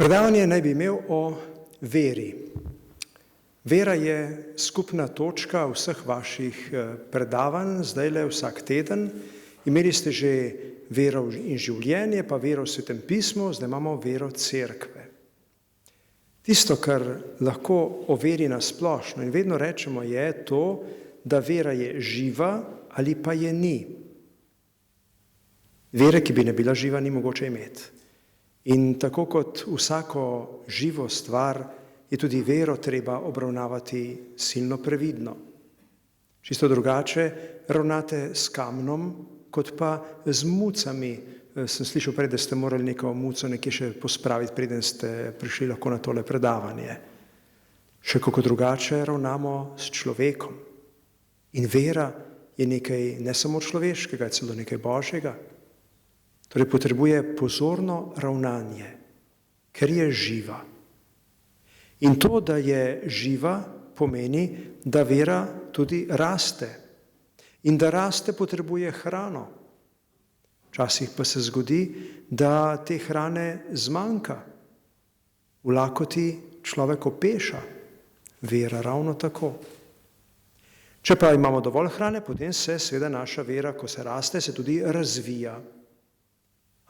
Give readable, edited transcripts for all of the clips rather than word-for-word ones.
Predavanje naj bi imel o veri. Vera je skupna točka vseh vaših predavanj, zdajle vsak teden. Imeli ste že vero in življenje, pa vero v Svetem pismu, zdaj imamo vero Cerkve. Tisto, kar lahko o veri nasplošno in vedno rečemo, je to, da vera je živa ali pa je ni. Vere, ki bi ne bila živa, ni mogoče imeti. In tako kot vsako živo stvar, je tudi vero treba obravnavati silno previdno. Čisto drugače ravnate s kamnom, kot pa z mucami. Sem slišal prej, da ste morali neko muco nekje še pospraviti, preden ste prišli lahko na tole predavanje. Še kako drugače ravnamo s človekom. In vera je nekaj ne samo človeškega, celo nekaj božjega. Torej potrebuje pozorno ravnanje, ker je živa. In to, da je živa, pomeni, da vera tudi raste. In da raste, potrebuje hrano. Včasih pa se zgodi, da te hrane zmanjka. V lakoti človek opeša, vera ravno tako. Če pa imamo dovolj hrane, potem se seveda naša vera, ko se raste, se tudi razvija.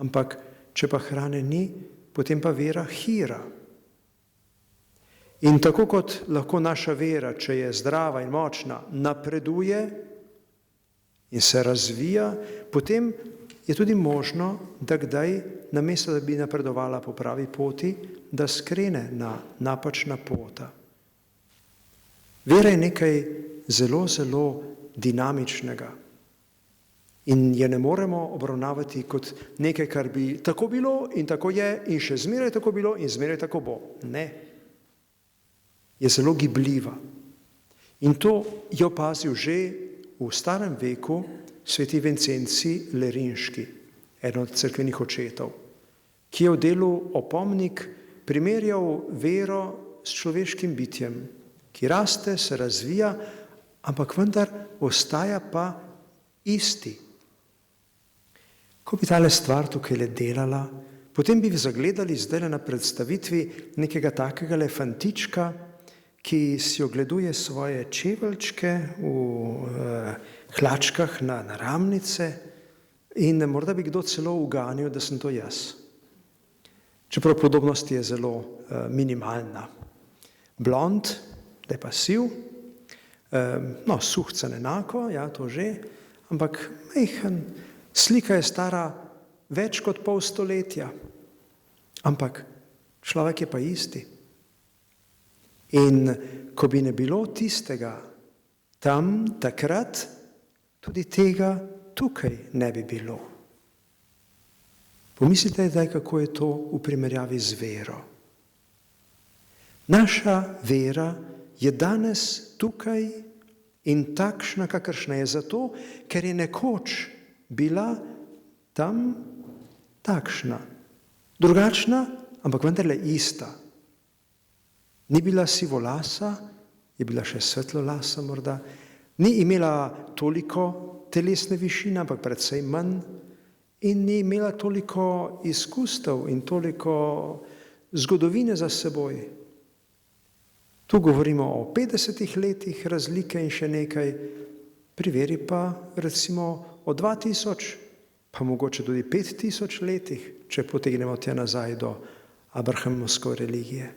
Ampak, če pa hrane ni, potem pa vera hira. In tako kot lahko naša vera, če je zdrava in močna, napreduje in se razvija, potem je tudi možno, da kdaj, namesto da bi napredovala po pravi poti, da skrene na napačna pota. Vera je nekaj zelo, zelo dinamičnega. In je ne moremo obravnavati kot nekaj, kar bi tako bilo in tako je in še zmeraj tako bilo in zmeraj tako bo. Ne. Je zelo gibljiva. In to je opazil že v starem veku sveti Vincenci Lerinški, eden od cerkvenih očetov, ki je v delu Opomnik primerjal vero s človeškim bitjem, ki raste, se razvija, ampak vendar ostaja pa isti. Ko bi tale stvar tukaj le delala, potem bi zagledali zdaj na predstavitvi nekega takega fantička, ki si ogleduje svoje čeveljčke v hlačkah na naramnice in morda bi kdo celo uganil, da sem to jaz. Čeprav podobnost je zelo minimalna. Blond, da je pa siv, suhcen enako, ja, to že, ampak majhen. Slika je stara več kot pol stoletja, ampak človek je pa isti. In ko bi ne bilo tistega tam, takrat, tudi tega tukaj ne bi bilo. Pomislite zdaj, kako je to v primerjavi z vero. Naša vera je danes tukaj in takšna, kakršna je zato, ker je nekoč bila tam takšna, drugačna, ampak vendarle ista. Ni bila sivolasa, je bila še svetlolasa morda, ni imela toliko telesne višine, ampak predvsej manj in ni imela toliko izkustev in toliko zgodovine za seboj. Tu govorimo o 50 letih razlike in še nekaj, pri veri pa recimo o 2000, pa mogoče tudi 5000 letih, če potegnemo tja nazaj do abrahamovske religije.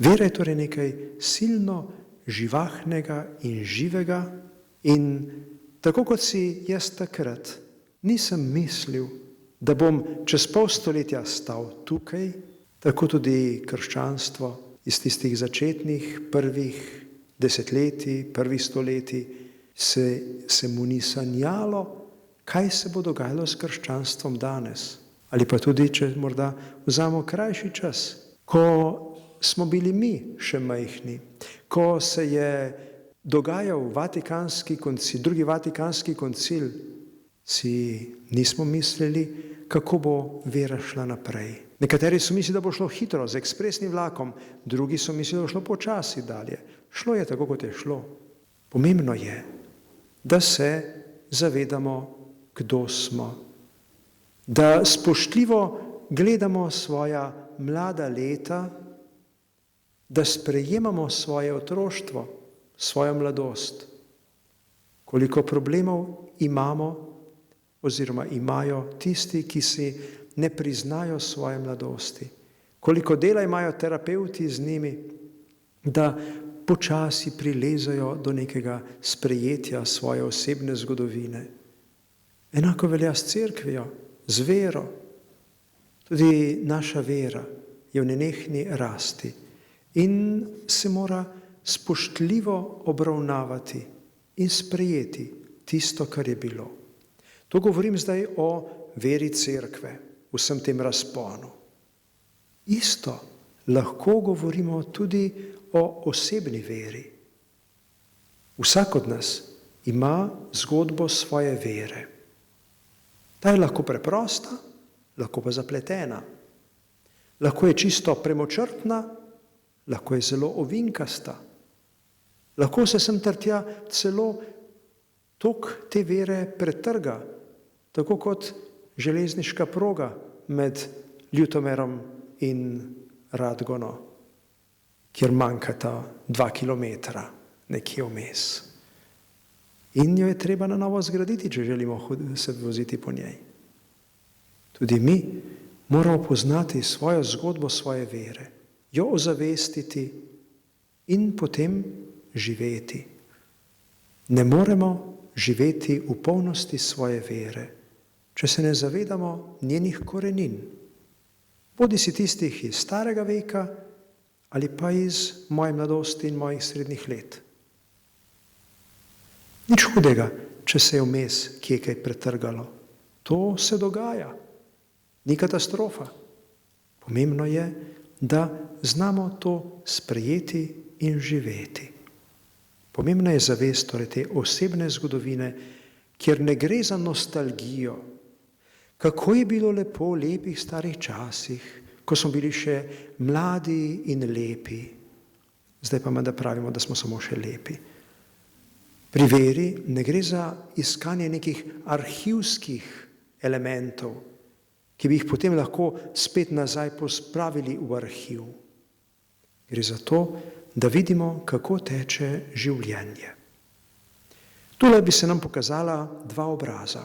Vera je torej nekaj silno živahnega in živega in tako kot si jaz takrat nisem mislil, da bom čez pol stoletja stal tukaj, tako tudi krščanstvo iz tistih začetnih prvih desetletij, prvih stoletij, se mu ni sanjalo, kaj se bo dogajalo s krščanstvom danes. Ali pa tudi, če morda vzamemo krajši čas, ko smo bili mi še majhni, ko se je dogajal Vatikanski koncil, drugi Vatikanski koncil, si nismo mislili, kako bo vera šla naprej. Nekateri so mislili, da bo šlo hitro, z ekspresnim vlakom, drugi so mislili, da bo šlo počasi dalje. Šlo je tako, kot je šlo. Pomembno je, da se zavedamo, kdo smo. Da spoštljivo gledamo svoja mlada leta, da sprejemamo svoje otroštvo, svojo mladost. Koliko problemov imamo oziroma imajo tisti, ki si ne priznajo svoje mladosti. Koliko dela imajo terapeuti z njimi, da počasi prilezajo do nekega sprejetja svoje osebne zgodovine. Enako velja s cerkvijo, z vero. Tudi naša vera je v nenehni rasti in se mora spoštljivo obravnavati in sprejeti tisto, kar je bilo. To govorim zdaj o veri cerkve, vsem tem razponu. Isto lahko govorimo tudi o osebni veri. Vsak od nas ima zgodbo svoje vere. Ta je lahko preprosta, lahko pa zapletena. Lahko je čisto premočrtna, lahko je zelo ovinkasta. Lahko se sem ter tja celo tok te vere pretrga, tako kot železniška proga med Ljutomerom in Radgono, kjer manjkata 2 kilometra nekje vmes. In jo je treba na novo zgraditi, če želimo se voziti po njej. Tudi mi moramo poznati svojo zgodbo svoje vere, jo ozavestiti in potem živeti. Ne moremo živeti v polnosti svoje vere, če se ne zavedamo njenih korenin, bodisi tistih iz starega veka ali pa iz moje mladosti in mojih srednjih let. Nič hudega, če se je vmes kje kaj pretrgalo. To se dogaja. Ni katastrofa. Pomembno je, da znamo to sprejeti in živeti. Pomembna je zavest torej te osebne zgodovine, kjer ne gre za nostalgijo. Kako je bilo lepo v lepih starih časih, ko smo bili še mladi in lepi. Zdaj pa menda pravimo, da smo samo še lepi. Pri veri ne gre za iskanje nekih arhivskih elementov, ki bi jih potem lahko spet nazaj pospravili v arhiv. Gre za to, da vidimo, kako teče življenje. Tule bi se nam pokazala dva obraza.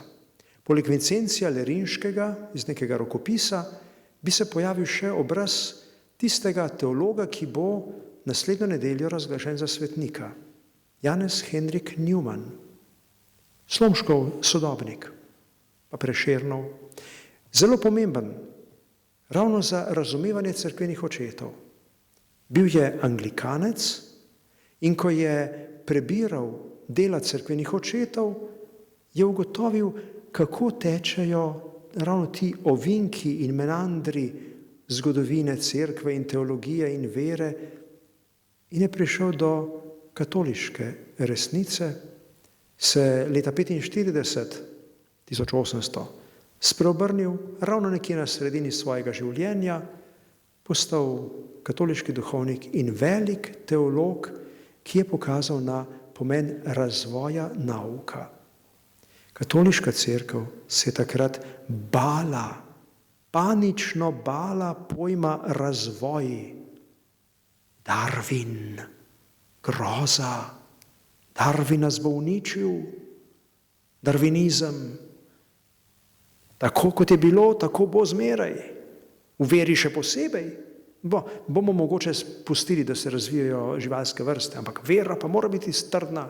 Poleg Vincencija Lerinškega iz nekega rokopisa bi se pojavil še obraz tistega teologa, ki bo naslednjo nedeljo razglašen za svetnika. Janez Henrik Newman, Slomškov sodobnik, pa Prešernov, zelo pomemben, ravno za razumevanje cerkvenih očetov. Bil je anglikanec in ko je prebiral dela cerkvenih očetov, je ugotovil, kako tečejo ravno ti ovinki in menandri zgodovine cerkve in teologije in vere in je prišel do katoliške resnice, se leta 1845 spreobrnil ravno nekje na sredini svojega življenja, postal katoliški duhovnik in velik teolog, ki je pokazal na pomen razvoja nauka. Katoliška cerkev se je takrat bala, panično bala pojma razvoj. Darwin, groza, Darwin nas bo uničil, darvinizem. Tako kot je bilo, tako bo zmeraj. V veri še posebej. Bomo mogoče pustili, da se razvijajo živalske vrste, ampak vera pa mora biti trdna.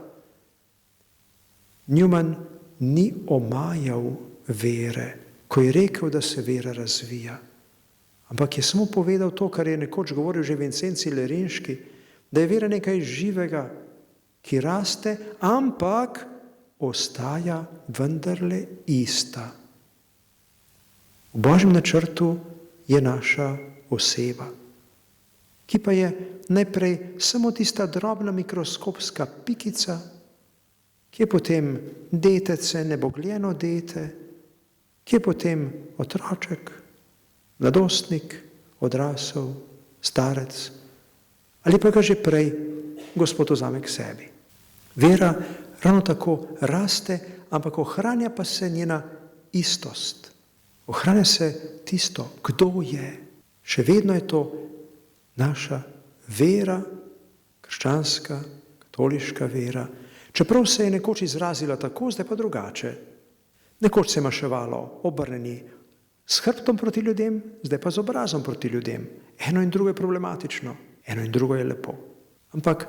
Newman ni omajal vere, ko je rekel, da se vera razvija. Ampak je samo povedal to, kar je nekoč govoril že Vincenci Lerinški, da je vera nekaj živega, ki raste, ampak ostaja vendarle ista. V Božjem načrtu je naša oseba, ki pa je najprej samo tista drobna mikroskopska pikica, ki je potem detece, nebogljeno dete, ki je potem otroček, mladostnik, odrasel, starec, ali pa ga že prej Gospod vzame k sebi. Vera ravno tako raste, ampak ohranja pa se njena istost. Ohranja se tisto, kdo je. Še vedno je to naša vera, krščanska, katoliška vera, čeprav se je nekoč izrazila tako, zdaj pa drugače. Nekoč se je maševalo obrnjeni s hrbtom proti ljudem, zdaj pa z obrazom proti ljudem. Eno in drugo je problematično, eno in drugo je lepo. Ampak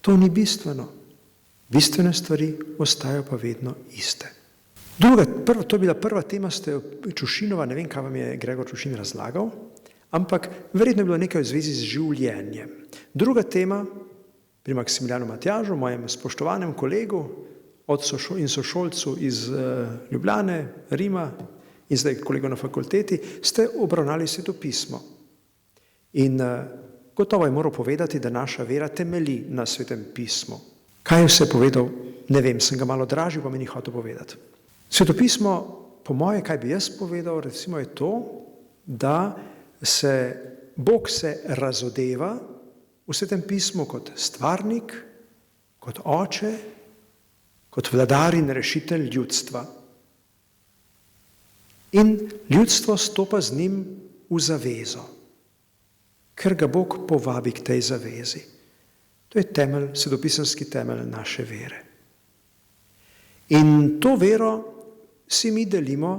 to ni bistveno. Bistvene stvari ostajajo pa vedno iste. To je bila prva tema Čušinova, ne vem, kaj vam je Gregor Čušin razlagal, ampak verjetno je bilo nekaj v zvezi z življenjem. Druga tema pri Maksimilijanu Matjažu, mojem spoštovanem kolegu in sošolcu iz Ljubljane, Rima in zdaj kolego na fakulteti, ste obravnali svetopismo. In gotovo je moral povedati, da naša vera temelji na svetem pismu. Kaj je vse povedal, ne vem, sem ga malo dražil, pa mi ni hotel povedati. Svetopismo, po moje, kaj bi jaz povedal, recimo je to, da Bog se razodeva v svetem pismu kot stvarnik, kot oče, kot vladar in rešitelj ljudstva. In ljudstvo stopa z njim v zavezo, ker ga Bog povabi k tej zavezi. To je temelj, svetopisemski temelj naše vere. In to vero si mi delimo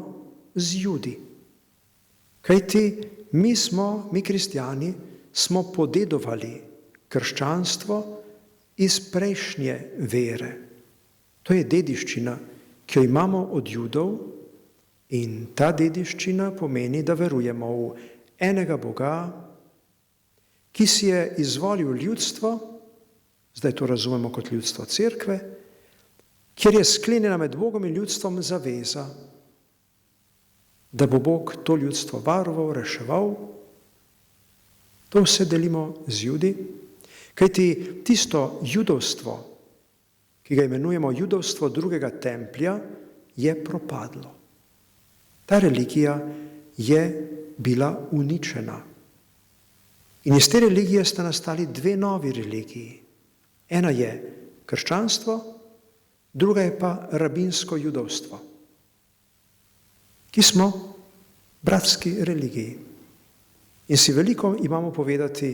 z Judi. Kajti mi kristjani, smo podedovali krščanstvo iz prejšnje vere. To je dediščina, ki jo imamo od Judov, in ta dediščina pomeni, da verujemo v enega Boga, ki si je izvolil ljudstvo, zdaj to razumemo kot ljudstvo cerkve, kjer je sklenjena med Bogom in ljudstvom zaveza, da bo Bog to ljudstvo varoval, reševal. To vse delimo z Judi, kajti tisto judovstvo, ki ga imenujemo judovstvo drugega templja, je propadlo. Ta religija je bila uničena. In iz te religije sta nastali dve novi religiji. Ena je krščanstvo, druga je pa rabinsko judovstvo, ki smo bratski religiji. In si veliko imamo povedati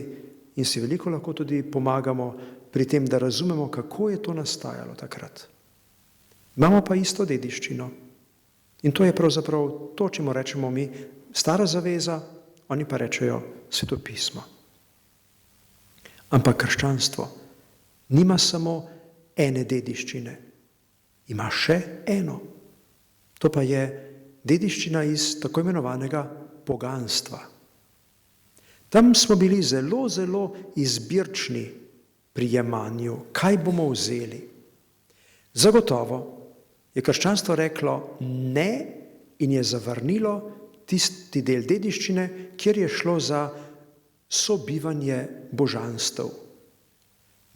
in si veliko lahko tudi pomagamo pri tem, da razumemo, kako je to nastajalo takrat. Imamo pa isto dediščino. In to je pravzaprav to, čemu rečemo mi stara zaveza, oni pa rečejo svetopismo. Ampak krščanstvo nima samo ene dediščine, ima še eno. To pa je dediščina iz tako imenovanega poganstva. Tam smo bili zelo, zelo izbirčni pri jemanju, kaj bomo vzeli. Zagotovo je krščanstvo reklo ne in je zavrnilo tisti del dediščine, kjer je šlo za sobivanje božanstev.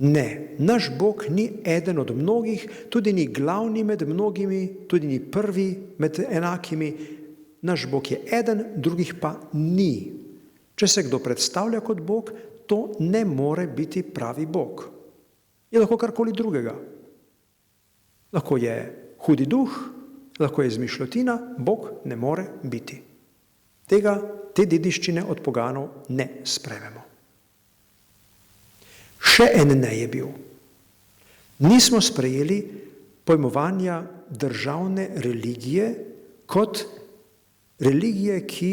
Ne, naš Bog ni eden od mnogih, tudi ni glavni med mnogimi, tudi ni prvi med enakimi. Naš Bog je eden, drugih pa ni. Če se kdo predstavlja kot Bog, to ne more biti pravi Bog. Je lahko karkoli drugega. Lahko je hudi duh, lahko je izmišljotina, Bog ne more biti. Te dediščine od poganov ne sprejmemo. Še en ne je bil. Nismo sprejeli pojmovanja državne religije kot religije, ki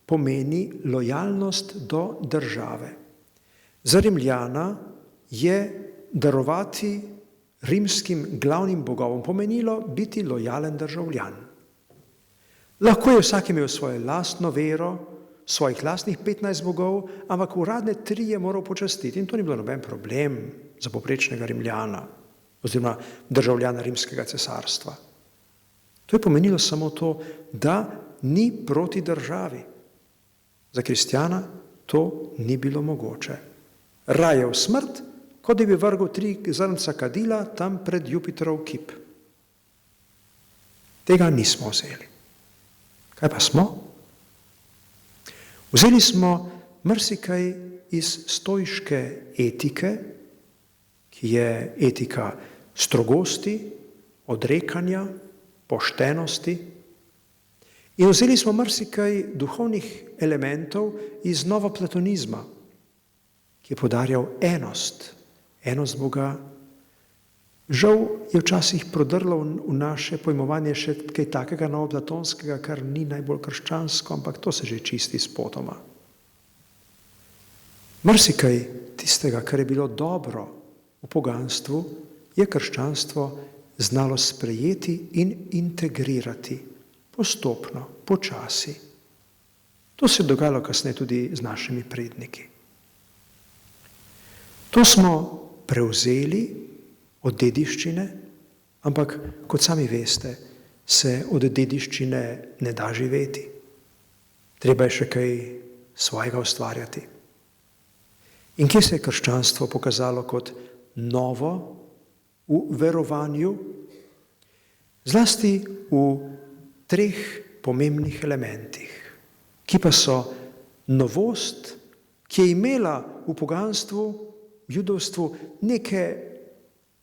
pomeni lojalnost do države. Za Rimljana je darovati rimskim glavnim bogovom pomenilo biti lojalen državljan. Lahko je vsak imel svojo lastno vero, svojih lastnih 15 bogov, ampak uradne 3 je moral počastiti in to ni bilo noben problem za povprečnega Rimljana oziroma državljana rimskega cesarstva. To je pomenilo samo to, da ni proti državi. Za kristjana to ni bilo mogoče. Raje v smrt, kot da bi vrgel 3 zrnca kadila tam pred Jupiterov kip. Tega nismo vzeli. Kaj pa smo? Vzeli smo marsikaj iz stoiške etike, ki je etika strogosti, odrekanja, poštenosti. In vzeli smo marsikaj duhovnih elementov iz novoplatonizma, ki je podarjal enost Boga. Žal je včasih prodrlo v naše pojmovanje še kaj takega novoplatonskega, kar ni najbolj krščansko, ampak to se že čisti spotoma. Marsikaj tistega, kar je bilo dobro v poganstvu, je krščanstvo znalo sprejeti in integrirati postopno, počasi. To se je dogajalo kasneje tudi z našimi predniki. To smo prevzeli od dediščine, ampak, kot sami veste, se od dediščine ne da živeti. Treba je še kaj svojega ustvarjati. In kje se je krščanstvo pokazalo kot novo v verovanju? Zlasti v 3 pomembnih elementih, ki pa so novost, ki je imela v poganstvu, v judovstvu neke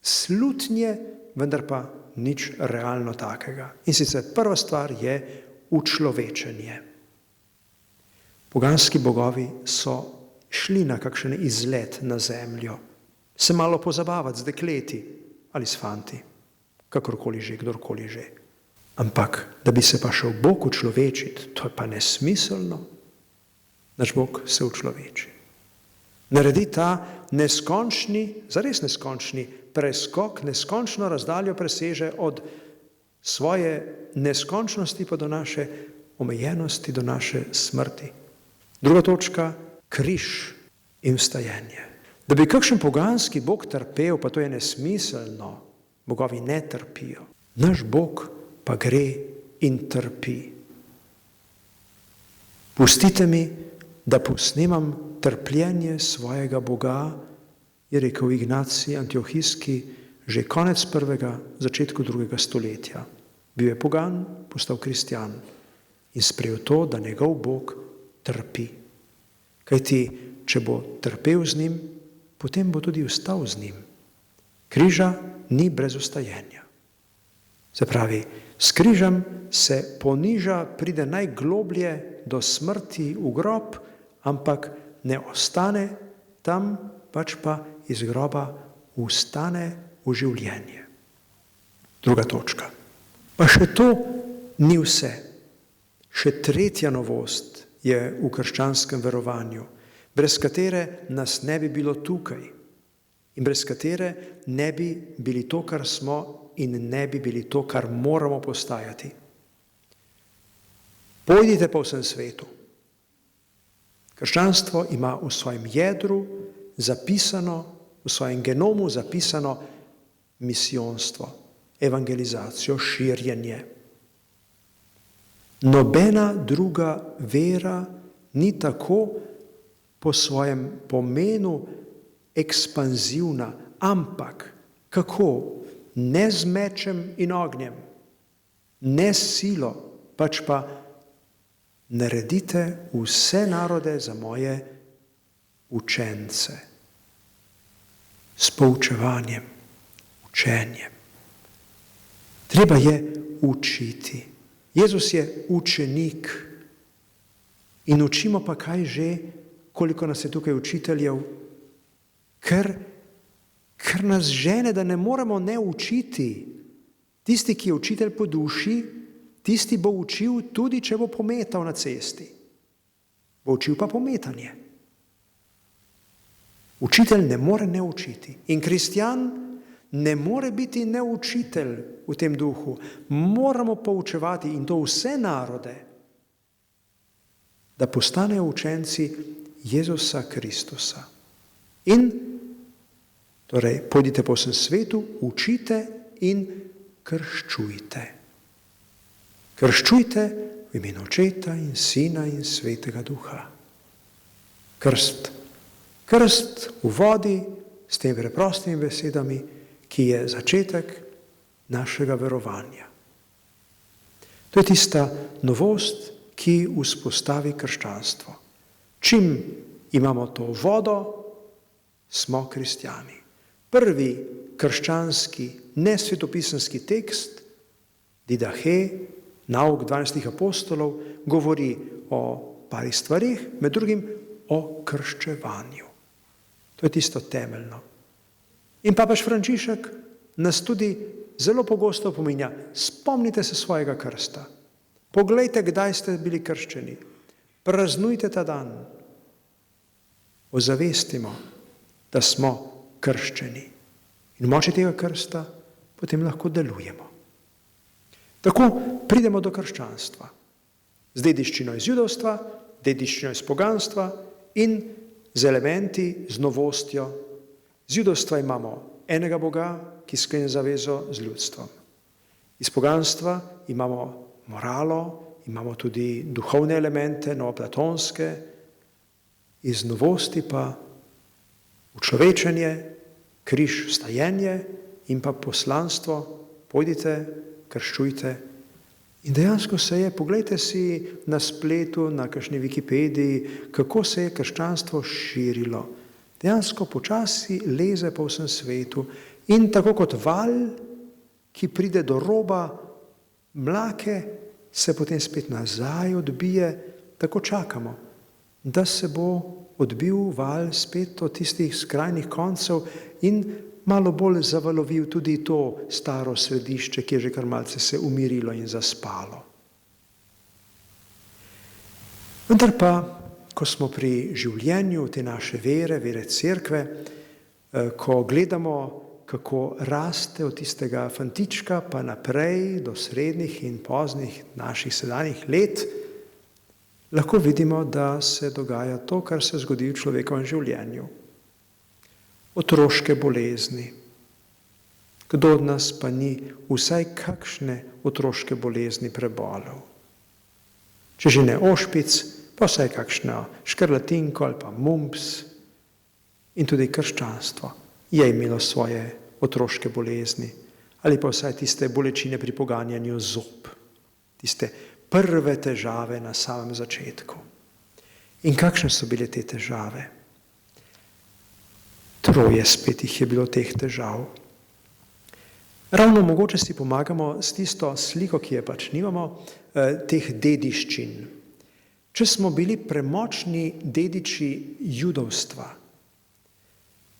slutnje, vendar pa nič realno takega. In sicer prva stvar je učlovečenje. Poganski bogovi so šli na kakšen izlet na zemljo, se malo pozabavati z dekleti ali s fanti, kakorkoli že, kdorkoli že. Ampak, da bi se pa šel Bog učlovečiti, to je pa nesmiselno. Naš Bog se učloveči. Naredi ta neskončni, zares neskončni preskok, neskončno razdaljo preseže od svoje neskončnosti pa do naše omejenosti, do naše smrti. Druga točka, križ in vstajenje. Da bi kakšen poganski bog trpel, pa to je nesmiselno, bogovi ne trpijo. Naš Bog pa gre in trpi. Pustite mi, da posnemam trpljenje svojega Boga, je rekel Ignacij Antiohijski že konec 1., začetku 2. stoletja. Bil je pogan, postal kristjan in sprejel to, da njegov Bog trpi. Kajti, če bo trpel z njim, potem bo tudi vstal z njim. Križa ni brez vstajenja. Se pravi, s križem se poniža, pride najgloblje do smrti v grob, ampak ne ostane tam, pač pa iz groba vstane v življenje. Druga točka. Pa še to ni vse. Še tretja novost je v krščanskem verovanju, brez katere nas ne bi bilo tukaj in brez katere ne bi bili to, kar smo, in ne bi bili to, kar moramo postajati. Pojdite po vsem svetu. Krščanstvo ima v svojem jedru zapisano, v svojem genomu zapisano misijonstvo, evangelizacijo, širjenje. Nobena druga vera ni tako po svojem pomenu ekspanzivna, ampak kako? Ne z mečem in ognjem, ne s silo, pač pa naredite vse narode za moje učence. S poučevanjem, učenjem. Treba je učiti. Jezus je učenik in učimo pa kaj že, koliko nas je tukaj učiteljev, ker nas žene, da ne moremo ne učiti. Tisti, ki je učitelj po duši, tisti bo učil tudi, če bo pometal na cesti. Bo učil pa pometanje. Učitelj ne more ne učiti. In kristjan ne more biti neučitelj v tem duhu. Moramo poučevati, in to vse narode, da postanejo učenci Jezusa Kristusa. In torej, pojdite po vsem svetu, učite in krščujte. Krščujte v imenu Očeta in Sina in Svetega Duha. Krst. Krst v vodi s temi preprostimi besedami, ki je začetek našega verovanja. To je tista novost, ki vzpostavi krščanstvo. Čim imamo to vodo, smo kristjani. Prvi krščanski, nesvetopisanski tekst, didahe, Nauk 12 apostolov govori o parih stvarih, med drugim o krščevanju. To je tisto temeljno. In papež Frančišek nas tudi zelo pogosto opominja, spomnite se svojega krsta. Poglejte, kdaj ste bili krščeni. Praznujte ta dan. Ozavestimo, da smo krščeni. In v moči tega krsta potem lahko delujemo. Tako pridemo do krščanstva. Z dediščino iz judovstva, dediščino iz poganstva in z elementi, z novostjo. Z judovstva imamo enega Boga, ki sklene zavezo z ljudstvom. Iz poganstva imamo moralo, imamo tudi duhovne elemente, novoplatonske, iz novosti pa učlovečenje, križ, vstajenje in pa poslanstvo, pojdite, krščujte. In dejansko se je, poglejte si na spletu, na kakšni Wikipediji, kako se je krščanstvo širilo. Dejansko počasi leze po vsem svetu in tako kot val, ki pride do roba mlake, se potem spet nazaj odbije, tako čakamo, da se bo odbil val spet od tistih skrajnih koncev in malo bolj zavalovil tudi to staro središče, ki je že kar malce se umirilo in zaspalo. Vendar pa, ko smo pri življenju te naše vere, vere cerkve, ko gledamo, kako raste od tistega fantička pa naprej do srednjih in poznih naših sedanjih let, lahko vidimo, da se dogaja to, kar se zgodi v človekovem življenju. Otroške bolezni. Kdo od nas pa ni vsaj kakšne otroške bolezni prebolel? Če že ne ošpic, pa vsaj kakšno škrlatinko ali pa mumps. In tudi krščanstvo je imelo svoje otroške bolezni ali pa vsaj tiste bolečine pri poganjanju zob, tiste prve težave na samem začetku. In kakšne so bile te težave? Troje spet jih je bilo teh težav. Ravno mogoče si pomagamo s tisto sliko, ki je pač nimamo, teh dediščin. Če smo bili premočni dediči judovstva,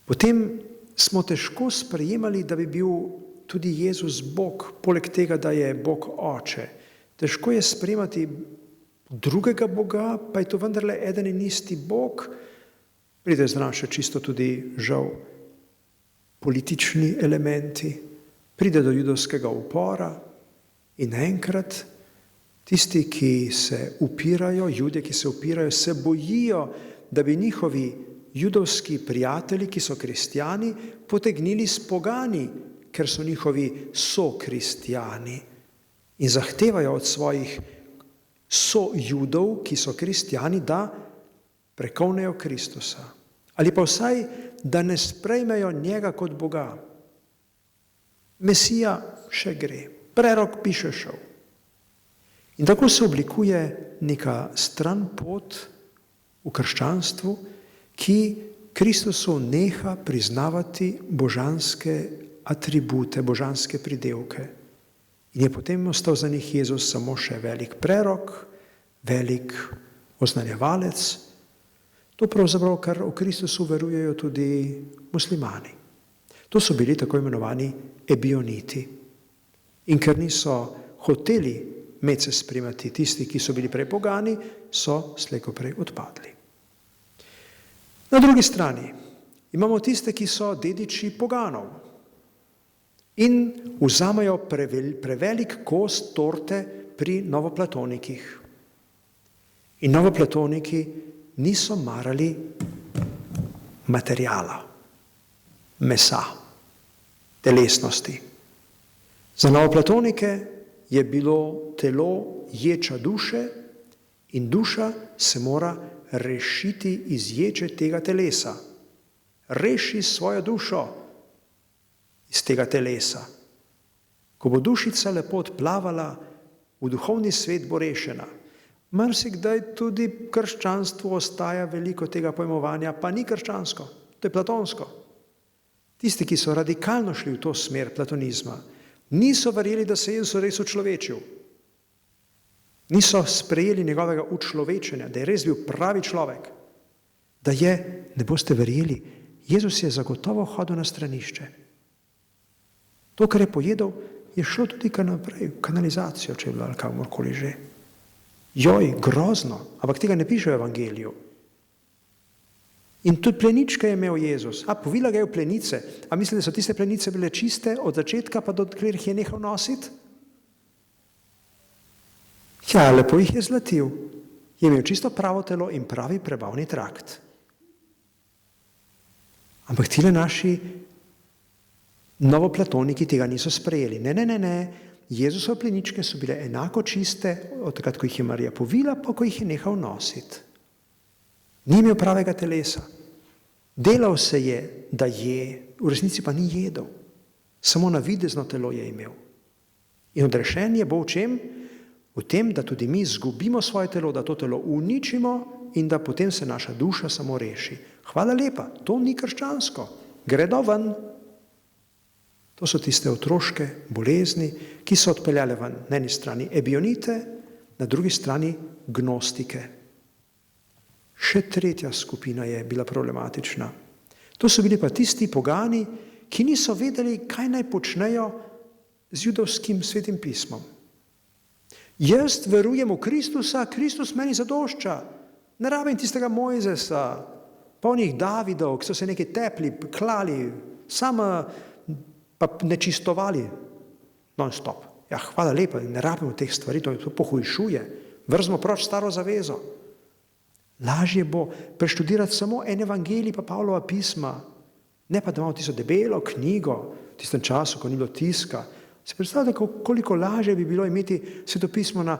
potem smo težko sprejemali, da bi bil tudi Jezus Bog, poleg tega, da je Bog Oče. Težko je sprejemati drugega Boga, pa je to vendarle eden in isti Bog. Pride zraven še čisto tudi žal politični elementi, pride do judovskega upora in naenkrat tisti, ki se upirajo, Judje, ki se upirajo, se bojijo, da bi njihovi judovski prijatelji, ki so kristjani, potegnili s pogani, ker so njihovi sokristjani in zahtevajo od svojih sojudov, ki so kristjani, da prekovnejo Kristusa. Ali pa vsaj, da ne sprejmejo njega kot Boga. Mesija še gre, prerok bi še šel. In tako se oblikuje neka stran pot v krščanstvu, ki Kristusu neha priznavati božanske atribute, božanske pridelke. In je potem ostal za njih Jezus samo še velik prerok, velik oznanjevalec. To pravzaprav, kar o Kristusu verujejo tudi muslimani. To so bili tako imenovani ebioniti. In ker niso hoteli medse sprejemati tisti, ki so bili prej pogani, so slej ko prej odpadli. Na drugi strani imamo tiste, ki so dediči poganov in vzamejo prevelik kos torte pri novoplatonikih. In novoplatoniki niso marali materijala, mesa, telesnosti. Za novoplatonike je bilo telo ječa duše in duša se mora rešiti iz ječe tega telesa. Reši svojo dušo iz tega telesa. Ko bo dušica lepo odplavala v duhovni svet, bo rešena. Marsikdaj tudi krščanstvu ostaja veliko tega pojmovanja, pa ni krščansko, to je platonsko. Tisti, ki so radikalno šli v to smer platonizma, niso verjeli, da se Jezus res učlovečil. Niso sprejeli njegovega učlovečenja, da je res bil pravi človek. Da je, ne boste verjeli, Jezus je zagotovo hodil na stranišče. To, kar je pojedel, je šlo tudi kar naprej, v kanalizacijo, če je bilo ali kamorkoli že. Joj, grozno, ampak tega ne piše v evangeliju. In tudi pleničke je imel Jezus. Povila ga je v plenice. A mislite, da so tiste plenice bile čiste od začetka, pa dokler jih je nehal nositi? Ja, lepo jih je zlatil. Je imel čisto pravo telo in pravi prebavni trakt. Ampak tile naši novoplatoniki tega niso sprejeli. Ne. Jezusove pleničke so bile enako čiste, od takrat, ko jih je Marija povila, pa ko jih je nehal nositi. Ni imel pravega telesa. Delal se je, da je, v resnici pa ni jedel. Samo navidezno telo je imel. In odrešenje bo v čem? V tem, da tudi mi zgubimo svoje telo, da to telo uničimo in da potem se naša duša samo reši. Hvala lepa, to ni krščansko. Gredo ven. To so tiste otroške bolezni, ki so odpeljale ven na eni strani ebionite, na drugi strani gnostike. Še tretja skupina je bila problematična. To so bili pa tisti pogani, ki niso vedeli, kaj naj počnejo z judovskim svetim pismom. Jaz verujem v Kristusa, Kristus meni zadošča. Ne rabim tistega Mojzesa, polnih Davidov, ki so se nekaj tepli, klali, samo pa nečistovali non-stop. Ja, hvala lepa, ne rabimo teh stvari, to pohujšuje. Vrzmo proč staro zavezo. Lažje bo preštudirati samo en evangelij pa Pavlova pisma, ne pa da imamo tisto debelo knjigo v tistem času, ko ni bilo tiska. Se predstavljate, koliko lažje bi bilo imeti svetopismo na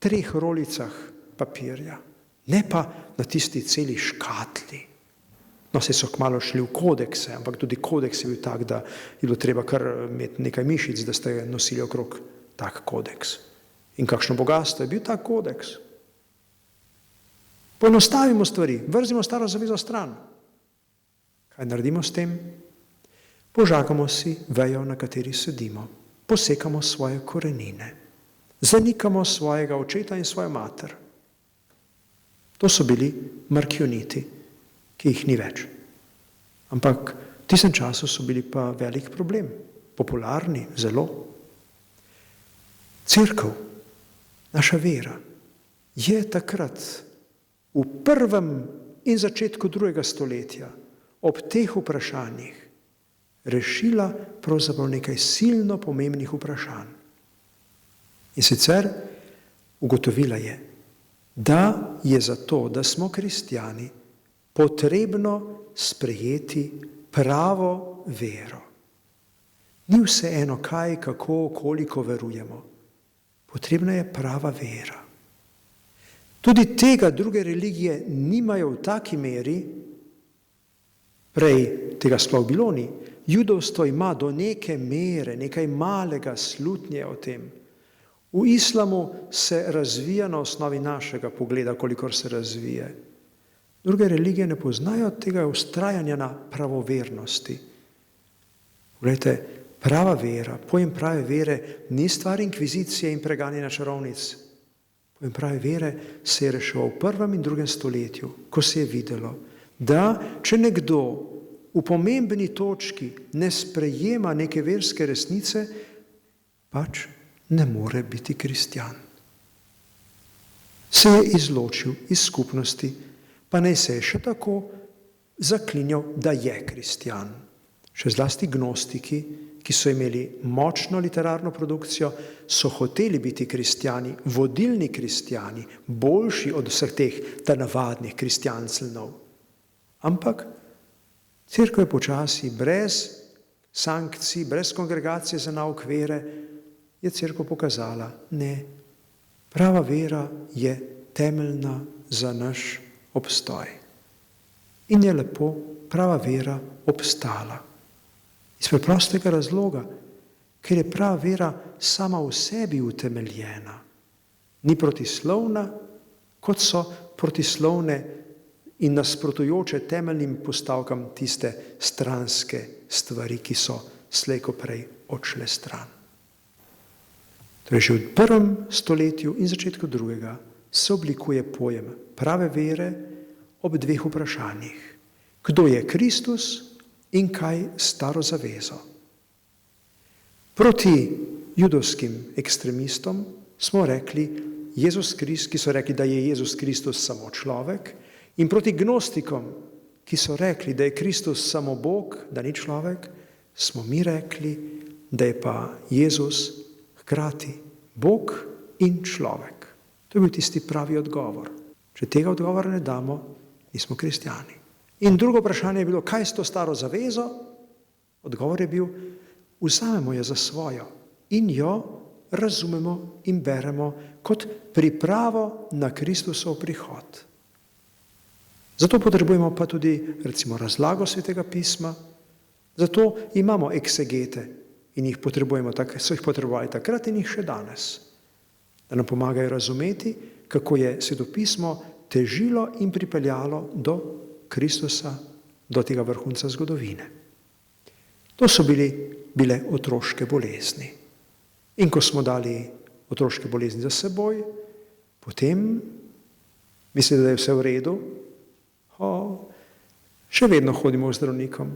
3 rolicah papirja, ne pa na tisti celi škatli. No, se so kmalo šli v kodekse, ampak tudi kodeks je bil tak, da je bilo treba kar imeti nekaj mišic, da ste nosili okrog tak kodeks. In kakšno bogatstvo je bil tak kodeks. Poenostavimo stvari, vrzimo staro zavezo stran. Kaj naredimo s tem? Požagamo si vejo, na kateri sedimo. Posekamo svoje korenine. Zanikamo svojega očeta in svojo mater. To so bili markioniti, ki jih ni več. Ampak v tistem času so bili pa velik problem. Popularni, zelo. Cerkev, naša vera, je takrat v prvem in začetku 2. stoletja ob teh vprašanjih rešila pravzaprav nekaj silno pomembnih vprašanj. In sicer ugotovila je, da je zato, da smo kristjani, potrebno sprejeti pravo vero. Ni vseeno kaj, kako, koliko verujemo. Potrebna je prava vera. Tudi tega druge religije nimajo v taki meri, prej tega sploh bilo ni. Judovstvo ima do neke mere, nekaj malega slutnje o tem. V islamu se razvija na osnovi našega pogleda, kolikor se razvije. Druge religije ne poznajo tega vztrajanja na pravovernosti. Poglejte, prava vera, pojem prave vere, ni stvar inkvizicije in preganjanja čarovnic. Pojem prave vere se je reševal v 1. in 2. stoletju, ko se je videlo, da če nekdo v pomembni točki ne sprejema neke verske resnice, pač ne more biti kristjan. Se je izločil iz skupnosti, pa naj se je še tako zaklinjal, da je kristjan. Še zlasti gnostiki, ki so imeli močno literarno produkcijo, so hoteli biti kristjani, vodilni kristjani, boljši od vseh teh navadnih kristjancelnov. Ampak cerkev je počasi, brez sankcij, brez kongregacije za nauk vere, je cerkev pokazala, ne, prava vera je temeljna za naš obstoj. In je lepo prava vera obstala. Iz preprostega razloga, ker je prava vera sama v sebi utemeljena. Ni protislovna, kot so protislovne in nasprotujoče temeljnim postavkam tiste stranske stvari, ki so slej ko prej odšle stran. Torej že v 1. stoletju in začetku 2. se oblikuje pojem prave vere ob 2 vprašanjih. Kdo je Kristus in kaj staro zavezo? Proti judovskim ekstremistom smo rekli, ki so rekli, da je Jezus Kristus samo človek, in proti gnostikom, ki so rekli, da je Kristus samo Bog, da ni človek, smo mi rekli, da je pa Jezus hkrati Bog in človek. To je bil tisti pravi odgovor. Če tega odgovora ne damo, nismo kristjani. In drugo vprašanje je bilo, kaj s to staro zavezo? Odgovor je bil, vzamemo jo za svojo in jo razumemo in beremo kot pripravo na Kristusov prihod. Zato potrebujemo pa tudi, recimo, razlago Svetega pisma, zato imamo eksegete in jih potrebujemo, so jih potrebovali takrat in jih še danes, da nam pomagajo razumeti, kako je Sveto pismo težilo in pripeljalo do Kristusa, do tega vrhunca zgodovine. To so bile otroške bolezni. In ko smo dali otroške bolezni za seboj, potem mislite, da je vse v redu, še vedno hodimo v zdravnikom.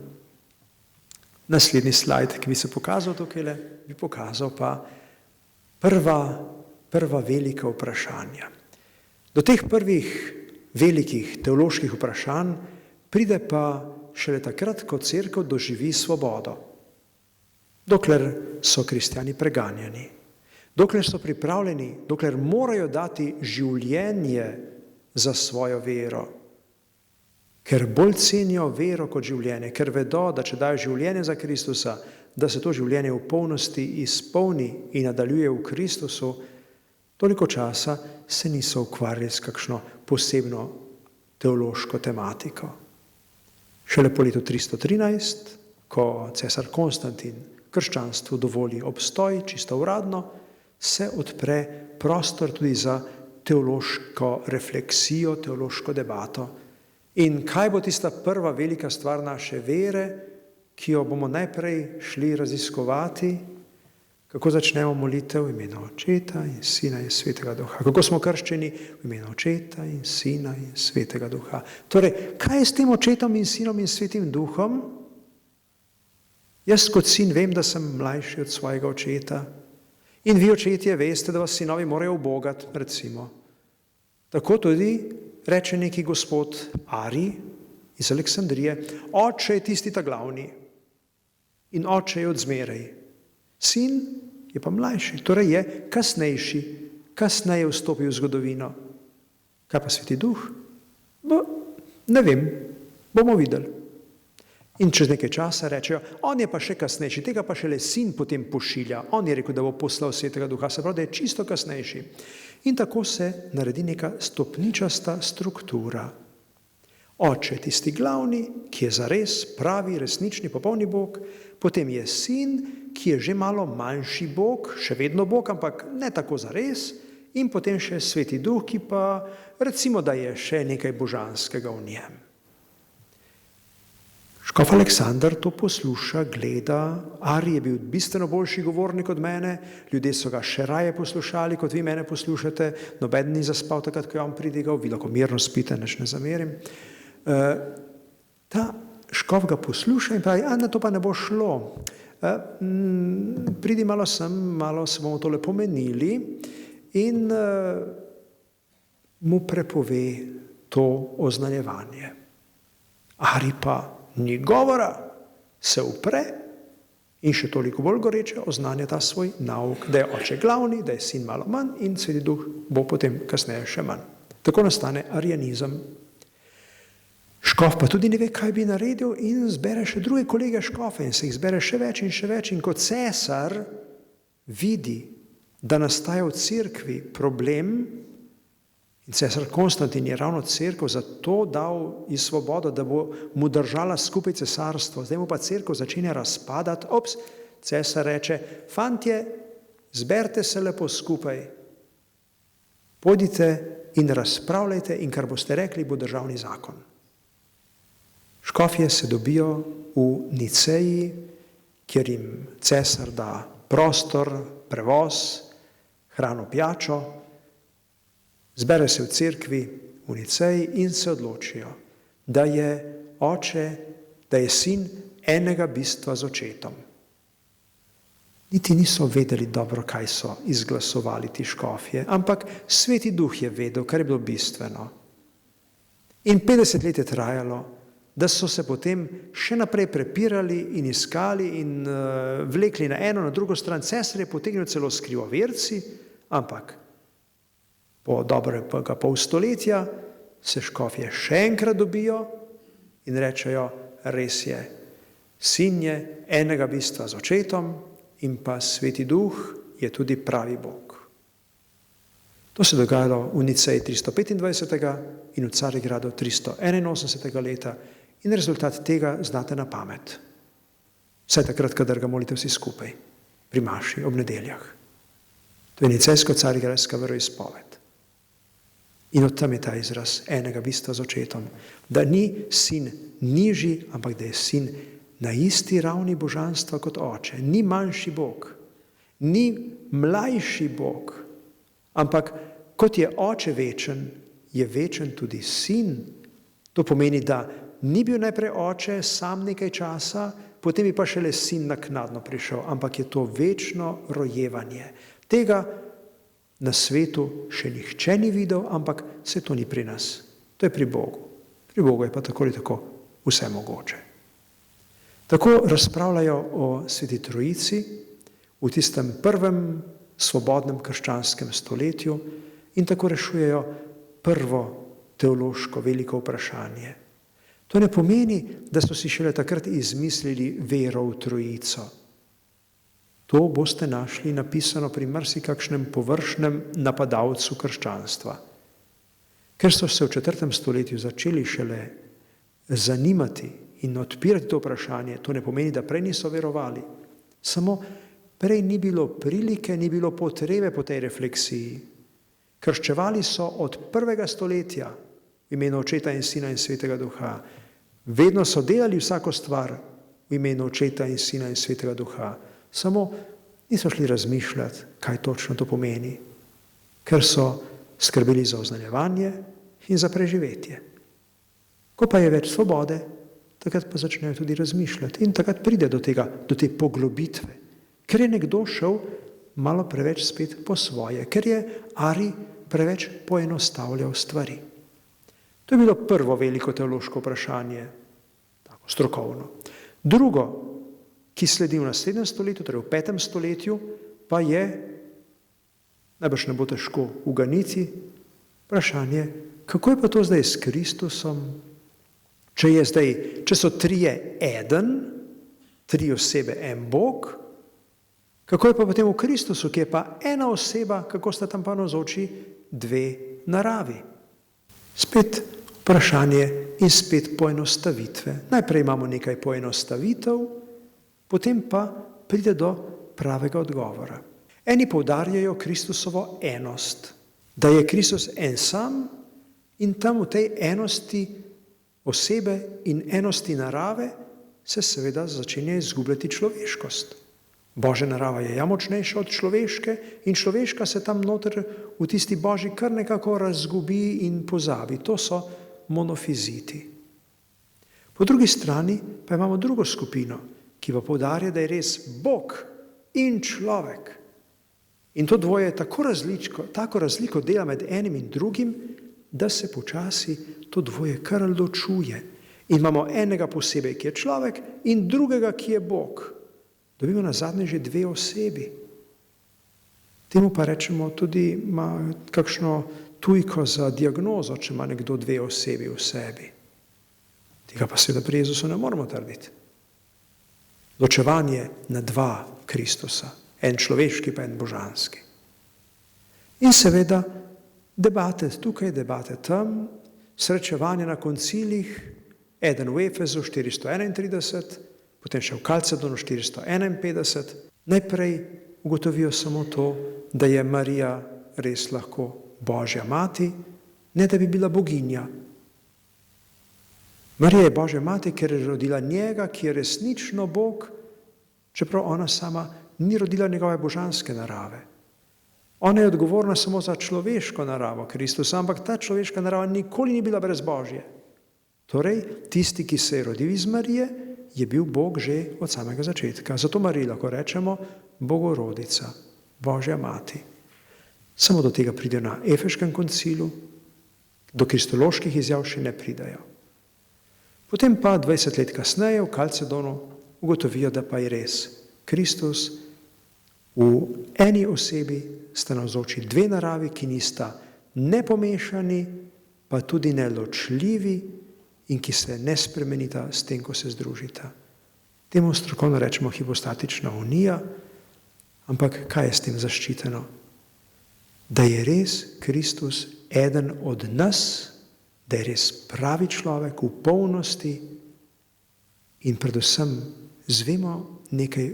Naslednji slajd, ki bi se pokazal tukaj, bi pokazal pa prva velika vprašanja. Do teh prvih velikih teoloških vprašanj pride pa šele takrat, ko cerkev doživi svobodo. Dokler so kristjani preganjani, dokler so pripravljeni, dokler morajo dati življenje za svojo vero, ker bolj cenijo vero kot življenje, ker vedo, da če dajo življenje za Kristusa, da se to življenje v polnosti izpolni in nadaljuje v Kristusu, toliko časa se niso ukvarjali s kakšno posebno teološko tematiko. Šele po letu 313, ko cesar Konstantin krščanstvu dovoli obstoj, čisto uradno, se odpre prostor tudi za teološko refleksijo, teološko debato. In kaj bo tista prva velika stvar naše vere, ki jo bomo najprej šli raziskovati? Kako začnemo molitev v imenu Očeta in Sina in Svetega Duha? Kako smo krščeni v imenu Očeta in Sina in Svetega Duha? Torej, kaj je s tem Očetom in Sinom in Svetim Duhom? Jaz kot sin vem, da sem mlajši od svojega očeta. In vi, očetje, veste, da vas sinovi morajo ubogati, recimo. Tako tudi reče neki gospod Ari iz Aleksandrije, oče je tisti ta glavni in oče je od zmeraj. Sin je pa mlajši, torej je kasnejši, kasneje vstopil v zgodovino. Kaj pa Sveti Duh? Ne vem, bomo videli. In čez nekaj časa rečejo, on je pa še kasnejši, tega pa šele sin potem pošilja. On je rekel, da bo poslal Svetega Duha, se pravi, da je čisto kasnejši. In tako se naredi neka stopničasta struktura. Oče je tisti glavni, ki je zares pravi, resnični, popolni Bog, potem je sin, ki je že malo manjši Bog, še vedno Bog, ampak ne tako zares, in potem še Sveti Duh, ki pa recimo, da je še nekaj božanskega v njem. Škof Aleksandar to posluša, gleda, Ari je bil bistveno boljši govornik od mene, ljudje so ga še raje poslušali, kot vi mene poslušate, noben ni zaspal takrat, ko je on pridigal, vi lahko mirno spite, nič ne zamerim. Ta škof ga posluša in pravi, na to pa ne bo šlo. Pridi malo sem, malo se bomo tole pomenili in mu prepove to oznanjevanje. Ari pa ni govora, se upre in še toliko bolj goreče oznanja ta svoj nauk, da je oče glavni, da je sin malo manj in Sveti Duh bo potem kasneje še manj. Tako nastane arianizem. Škof pa tudi ne ve, kaj bi naredil in zbere še druge kolege škofe in se jih zbere še več in kot cesar vidi, da nastaja v cerkvi problem. In cesar Konstantin je ravno cerkev zato dal iz svobodo, da bo mu držala skupaj cesarstvo. Zdaj mu pa cerkev začenja razpadati. Cesar reče, fantje, zberite se lepo skupaj, pojdite in razpravljajte in kar boste rekli, bo državni zakon. Škofje se dobijo v Niceji, kjer jim cesar da prostor, prevoz hrano, pijačo, zbere se v cerkvi, v Niceji in se odločijo, da je sin enega bistva z očetom. Niti niso vedeli dobro, kaj so izglasovali ti škofje, ampak Sveti Duh je vedel, kar je bilo bistveno. In 50 let je trajalo, da so se potem še naprej prepirali in iskali in vlekli na eno, na drugo stran. Cesar je potegnil celo skrivoverci, ampak po dobrega pol stoletja se škofje še enkrat dobijo in rečejo, res je, sin je enega bistva z očetom in pa Sveti Duh je tudi pravi Bog. To se je dogajalo v Niceji 325. in v Carigradu 381. leta in rezultat tega znate na pamet. Vsaj takrat, kadar ga molite vsi skupaj, pri maši ob nedeljah. To je nicejsko-carigradska veroizpoved. In od tam je ta izraz enega bistva z očetom, da ni sin nižji, ampak da je sin na isti ravni božanstva kot oče. Ni manjši Bog, ni mlajši Bog, ampak kot je oče večen, je večen tudi sin. To pomeni, da ni bil najprej oče sam nekaj časa, potem bi pa šele sin naknadno prišel, ampak je to večno rojevanje. Tega na svetu še nihče ni videl, ampak se to ni pri nas. To je pri Bogu. Pri Bogu je pa tako ali tako vse mogoče. Tako razpravljajo o Sveti Trojici v tistem prvem svobodnem krščanskem stoletju in tako rešujejo prvo teološko veliko vprašanje. To ne pomeni, da so si šele takrat izmislili vero v Trojico. To boste našli napisano pri marsikakšnem površnem napadalcu krščanstva. Ker so se v 4. stoletju začeli šele zanimati in odpirati to vprašanje, to ne pomeni, da prej niso verovali. Samo prej ni bilo prilike, ni bilo potrebe po tej refleksiji. Krščevali so od 1. stoletja v imenu Očeta in Sina in Svetega Duha. Vedno so delali vsako stvar v imenu Očeta in Sina in Svetega Duha. Samo niso šli razmišljati, kaj točno to pomeni, ker so skrbeli za oznanjevanje in za preživetje. Ko pa je več svobode, takrat pa začnejo tudi razmišljati in takrat pride do te poglobitve, ker je nekdo šel malo preveč spet po svoje, ker je Arij preveč poenostavljal stvari. To je bilo prvo veliko teološko vprašanje, tako strokovno. Drugo, ki sledi v naslednjem stoletju, torej v 5. stoletju, pa je, najbrž ne bo težko uganiti, vprašanje, kako je pa to zdaj s Kristusom, če so trije eden, tri osebe, en Bog, kako je pa potem v Kristusu, ki je pa ena oseba, kako sta tam pa navzoči dve naravi. Spet vprašanje in spet poenostavitve. Najprej imamo nekaj poenostavitev, potem pa pride do pravega odgovora. Eni poudarjajo Kristusovo enost, da je Kristus en sam in tam v tej enosti osebe in enosti narave se seveda začenja izgubljati človeškost. Božja narava je ja močnejša od človeške in človeška se tam noter v tisti Božji kar nekako razgubi in pozabi. To so monofiziti. Po drugi strani pa imamo drugo skupino, ki pa poudarja, da je res Bog in človek. In to dvoje je tako razliko dela med enim in drugim, da se počasi to dvoje kar ločuje. In imamo enega posebej, ki je človek, in drugega, ki je Bog. Dobimo na zadnje že dve osebi. Temu pa rečemo tudi kakšno tujko za diagnozo, če ima nekdo dve osebi v sebi. Tega pa seveda pri Jezusu ne moramo trditi. Ločevanje na dva Kristusa, en človeški pa en božanski. In seveda debate tukaj, debate tam, srečevanje na koncilih, eden v Efezu 431, potem še v Kalcedonu 451, najprej ugotovijo samo to, da je Marija res lahko Božja mati, ne da bi bila boginja. Marija je Božja mati, ker je rodila njega, ki je resnično Bog, čeprav ona sama ni rodila njegove božanske narave. Ona je odgovorna samo za človeško naravo Kristusa, ampak ta človeška narava nikoli ni bila brez Božje. Torej, tisti, ki se je rodil iz Marije, je bil Bog že od samega začetka. Zato Mariji lahko rečemo Bogorodica, Božja mati. Samo do tega pride na Efeškem koncilu, do kristoloških izjav še ne pridajo. Potem pa 20 let kasneje v Kalcedonu ugotovijo, da pa je res Kristus v eni osebi sta navzoči dve naravi, ki nista nepomešani, pa tudi neločljivi in ki se ne spremenita s tem, ko se združita. Temu strokovno rečemo hipostatična unija, ampak kaj je s tem zaščiteno? Da je res Kristus eden od nas, da je res pravi človek v polnosti in predvsem zvemo nekaj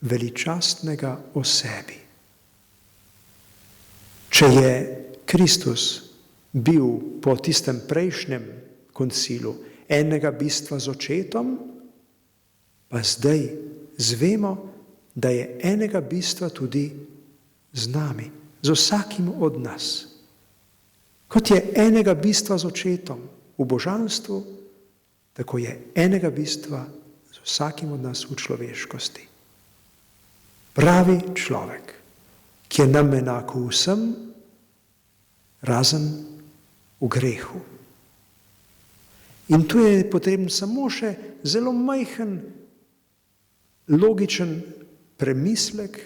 veličastnega o sebi. Če je Kristus bil po tistem prejšnjem koncilu enega bistva z očetom, pa zdaj zvemo, da je enega bistva tudi z nami, z vsakim od nas. Kot je enega bistva z očetom v božanstvu, tako je enega bistva z vsakim od nas v človeškosti. Pravi človek, ki je nam enako vsem, razen v grehu. In tu je potreben samo še zelo majhen, logičen premislek,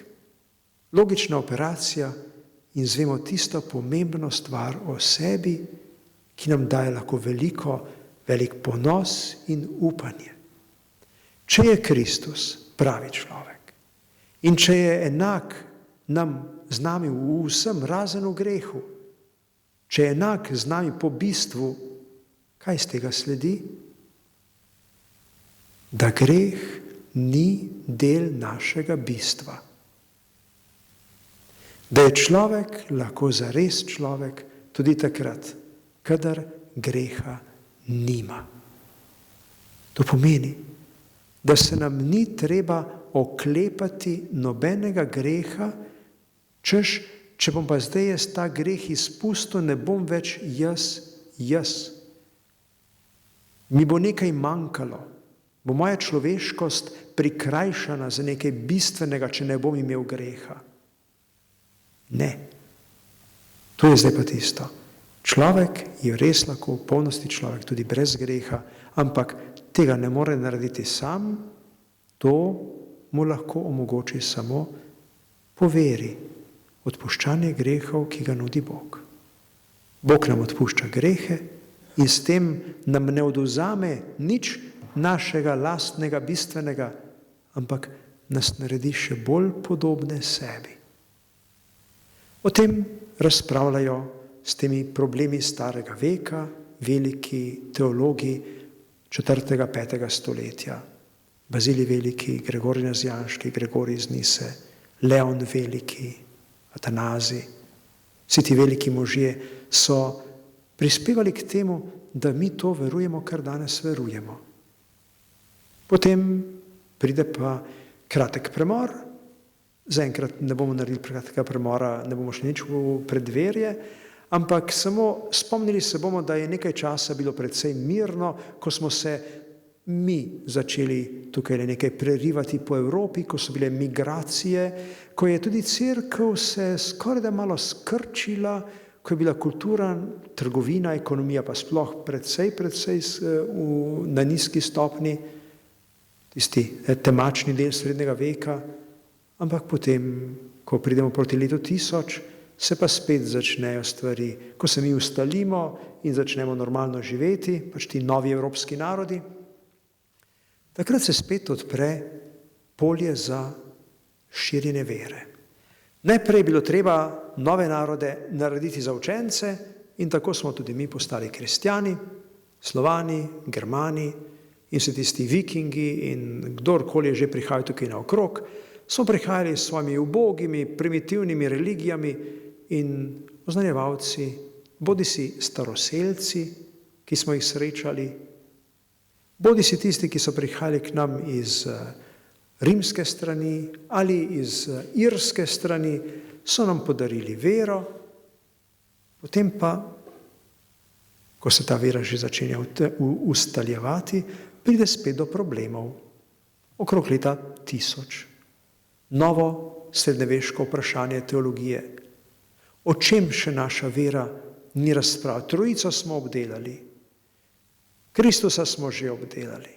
logična operacija in zvemo tisto pomembno stvar o sebi, ki nam daje lahko velik ponos in upanje. Če je Kristus pravi človek in če je enak nam z nami v vsem, razen v grehu, če je enak z nami po bistvu, kaj iz tega sledi? Da greh ni del našega bistva. Da je človek lahko zares človek tudi takrat, kadar greha nima. To pomeni, da se nam ni treba oklepati nobenega greha, češ, če bom pa zdaj jaz ta greh izpustil, ne bom več jaz. Mi bo nekaj manjkalo, bo moja človeškost prikrajšana za nekaj bistvenega, če ne bom imel greha. Ne. To je zdaj pa tisto. Človek je res lahko v polnosti človek, tudi brez greha, ampak tega ne more narediti sam, to mu lahko omogoči samo po veri, odpuščanje grehov, ki ga nudi Bog. Bog nam odpušča grehe in s tem nam ne odvzame nič našega lastnega bistvenega, ampak nas naredi še bolj podobne sebi. O tem razpravljajo s temi problemi starega veka veliki teologi 4. 5. stoletja. Bazilij Veliki, Gregorij Nazijanški, Gregorij iz Nise, Leon Veliki, Atanazij. Vsi ti veliki možje so prispevali k temu, da mi to verujemo, kar danes verujemo. Potem pride pa kratek premor. Zaenkrat ne bomo naredili kratkega premora, ne bomo šli nič v predverje, ampak samo spomnili se bomo, da je nekaj časa bilo precej mirno, ko smo se mi začeli tukaj nekaj prerivati po Evropi, ko so bile migracije, ko je tudi cerkev se skoraj da malo skrčila, ko je bila kultura, trgovina, ekonomija pa sploh precej na nizki stopni, tisti temačni del srednjega veka, ampak potem, ko pridemo proti letu 1000, se pa spet začnejo stvari, ko se mi ustalimo in začnemo normalno živeti, pač ti novi evropski narodi. Takrat se spet odpre polje za širjenje vere. Najprej je bilo treba nove narode narediti za učence in tako smo tudi mi postali kristjani, Slovani, Germani in vsi tisti vikingi in kdorkoli je že prihajal tukaj naokrog, so prihajali s svojimi ubogimi, primitivnimi religijami in oznanjevalci, bodisi staroselci, ki smo jih srečali, bodisi tisti, ki so prihajali k nam iz rimske strani ali iz irske strani, so nam podarili vero, potem pa, ko se ta vera že začenja ustaljevati, pride spet do problemov. Okrog leta 1000. Novo srednjeveško vprašanje teologije. O čem še naša vera ni razprava? Trojico smo obdelali. Kristusa smo že obdelali.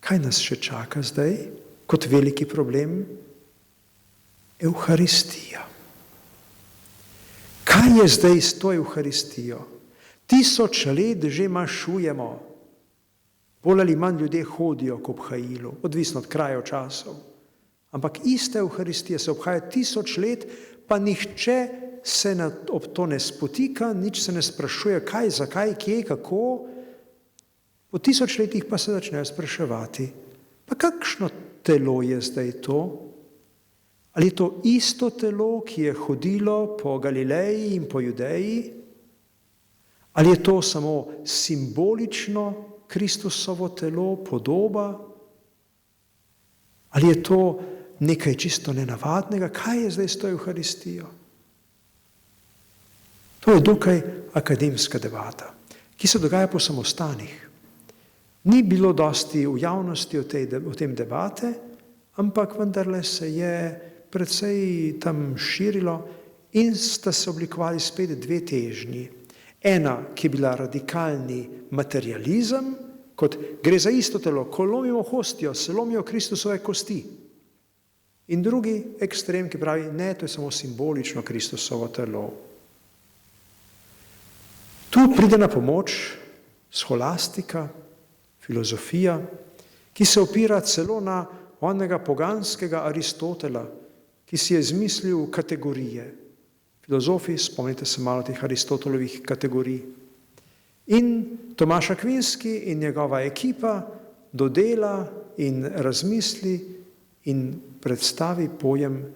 Kaj nas še čaka zdaj kot veliki problem? Evharistija. Kaj je zdaj s to Evharistijo? 1000 let že mašujemo. Bolj ali manj ljudje hodijo k obhajilu, odvisno od krajev časov. Ampak ista Evharistija se obhaja 1000 let, pa nihče se ob to ne spotika, nič se ne sprašuje, kaj, zakaj, kje, kako. Po 1000 letih pa se začnejo spraševati, pa kakšno telo je zdaj to? Ali je to isto telo, ki je hodilo po Galileji in po Judeji? Ali je to samo simbolično Kristusovo telo, podoba? Ali je to nekaj čisto nenavadnega? Kaj je zdaj s to Evharistijo? To je dokaj akademska debata, ki se dogaja po samostanih. Ni bilo dosti v javnosti o tem debate, ampak vendarle se je precej tam širilo in sta se oblikovali spet dve težnji. Ena, ki je bila radikalni materializem, kot gre za isto telo, ko lomimo hostijo, se lomijo Kristusove kosti. In drugi ekstrem, ki pravi, ne, to je samo simbolično Kristusovo telo. Tu pride na pomoč scholastika, filozofija, ki se opira celo na onega poganskega Aristotela, ki si je izmislil kategorije. Filozofi, spomnite se malo teh Aristotelovih kategorij. In Tomaš Akvinski in njegova ekipa dodela in razmisli in predstavi pojem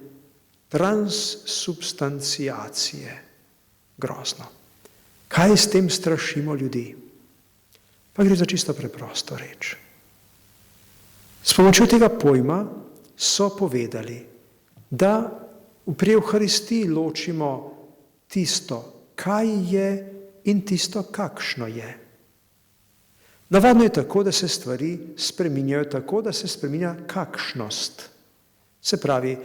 transsubstanciacije. Grozno. Kaj s tem strašimo ljudi? Pa gre za čisto preprosto reč. S pomočjo tega pojma so povedali, da pri Evharistiji ločimo tisto, kaj je in tisto, kakšno je. Navadno je tako, da se stvari spreminjajo tako, da se spreminja kakšnost. Se pravi,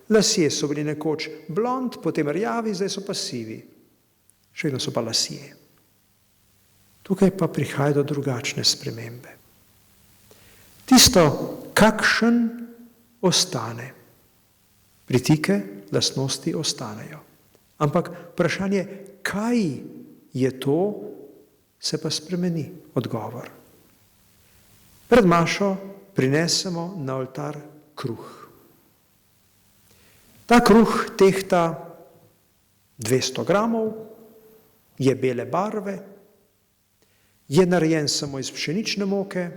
lasje so bili nekoč blond, potem rjavi, zdaj so pa sivi. Še vedno so pa lasje. Tukaj pa prihaja do drugačne spremembe. Tisto, kakšen ostane. Pritike, lastnosti ostanejo. Ampak vprašanje, kaj je to, se pa spremeni odgovor. Pred mašo prinesemo na oltar kruh. Ta kruh tehta 200 gramov, je bele barve, je narejen samo iz pšenične moke,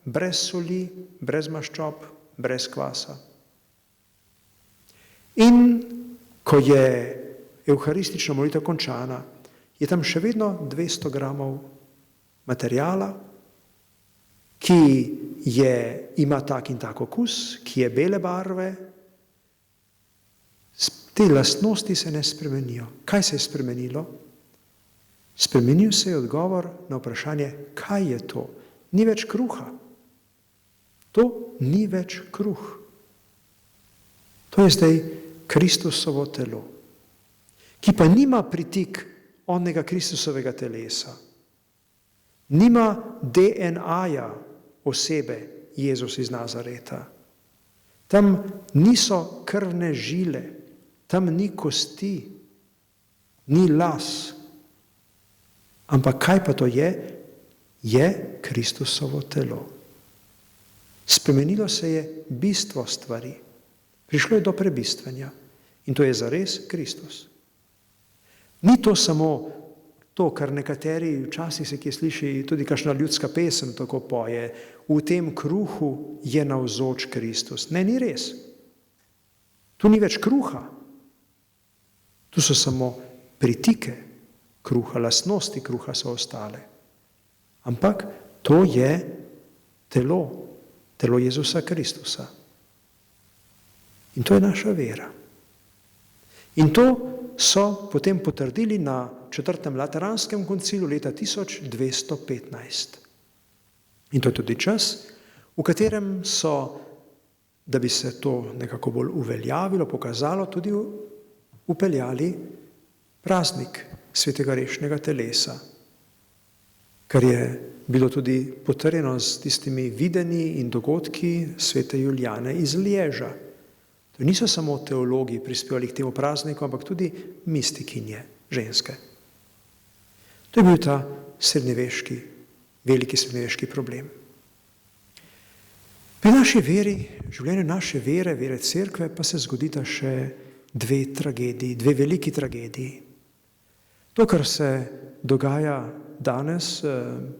brez soli, brez maščob, brez kvasa. In ko je evharistična molitev končana, je tam še vedno 200 gramov materijala, ki ima tak in tak okus, ki je bele barve. Te lastnosti se ne spremenijo. Kaj se je spremenilo? Spremenil se je odgovor na vprašanje, kaj je to? Ni več kruha. To ni več kruh. To je zdaj Kristusovo telo, ki pa nima pritik onega Kristusovega telesa. Nima DNA-ja osebe Jezus iz Nazareta. Tam niso krvne žile, tam ni kosti, ni las. Ampak kaj pa to je? Je Kristusovo telo. Spremenilo se je bistvo stvari. Prišlo je do prebistvenja. In to je zares Kristus. Ni to samo to, kar nekateri včasih se kje sliši, tudi kakšna ljudska pesem tako poje, v tem kruhu je navzoč Kristus. Ne, ni res. Tu ni več kruha. Tu so samo pritike kruha, lastnosti kruha so ostale. Ampak to je telo Jezusa Kristusa. In to je naša vera. In to so potem potrdili na 4. Lateranskem koncilu leta 1215. In to je tudi čas, v katerem so, da bi se to nekako bolj uveljavilo, pokazalo, tudi upeljali praznik svetega rešnega telesa, kar je bilo tudi potrjeno s tistimi videnji in dogodki svete Julijane iz Lieža. To niso samo teologi prispevali k temu prazniku, ampak tudi mistikinje, ženske. To je bil ta srednjeveški, veliki srednjeveški problem. Pri naši veri, življenju naše vere, vere cerkve, pa se zgodita še dve tragediji, dve veliki tragediji. To, kar se dogaja danes,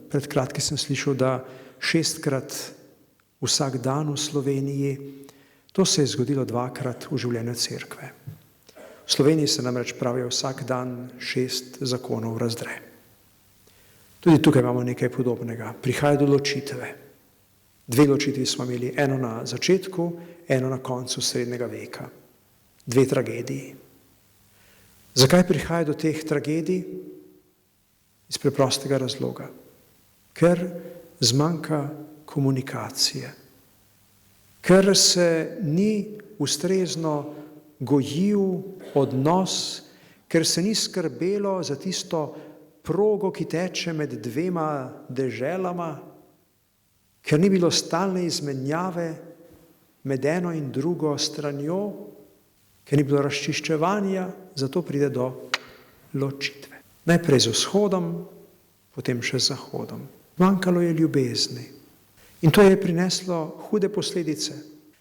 pred kratkim sem slišal, da 6-krat vsak dan v Sloveniji, to se je zgodilo 2-krat v življenju cerkve. V Sloveniji se namreč pravijo vsak dan 6 zakonov razdre. Tudi tukaj imamo nekaj podobnega. Prihaja do ločitve. 2 ločitvi smo imeli, eno na začetku, eno na koncu srednjega veka. 2 tragediji. Zakaj prihaja do teh tragedij? Iz preprostega razloga. Ker zmanjka komunikacije. Ker se ni ustrezno gojil odnos, ker se ni skrbelo za tisto progo, ki teče med 2 deželama, ker ni bilo stalne izmenjave med eno in drugo stranjo, ker ni bilo razčiščevanja, zato pride do ločitve. Najprej z vzhodom, potem še z zahodom. Manjkalo je ljubezni. In to je prineslo hude posledice.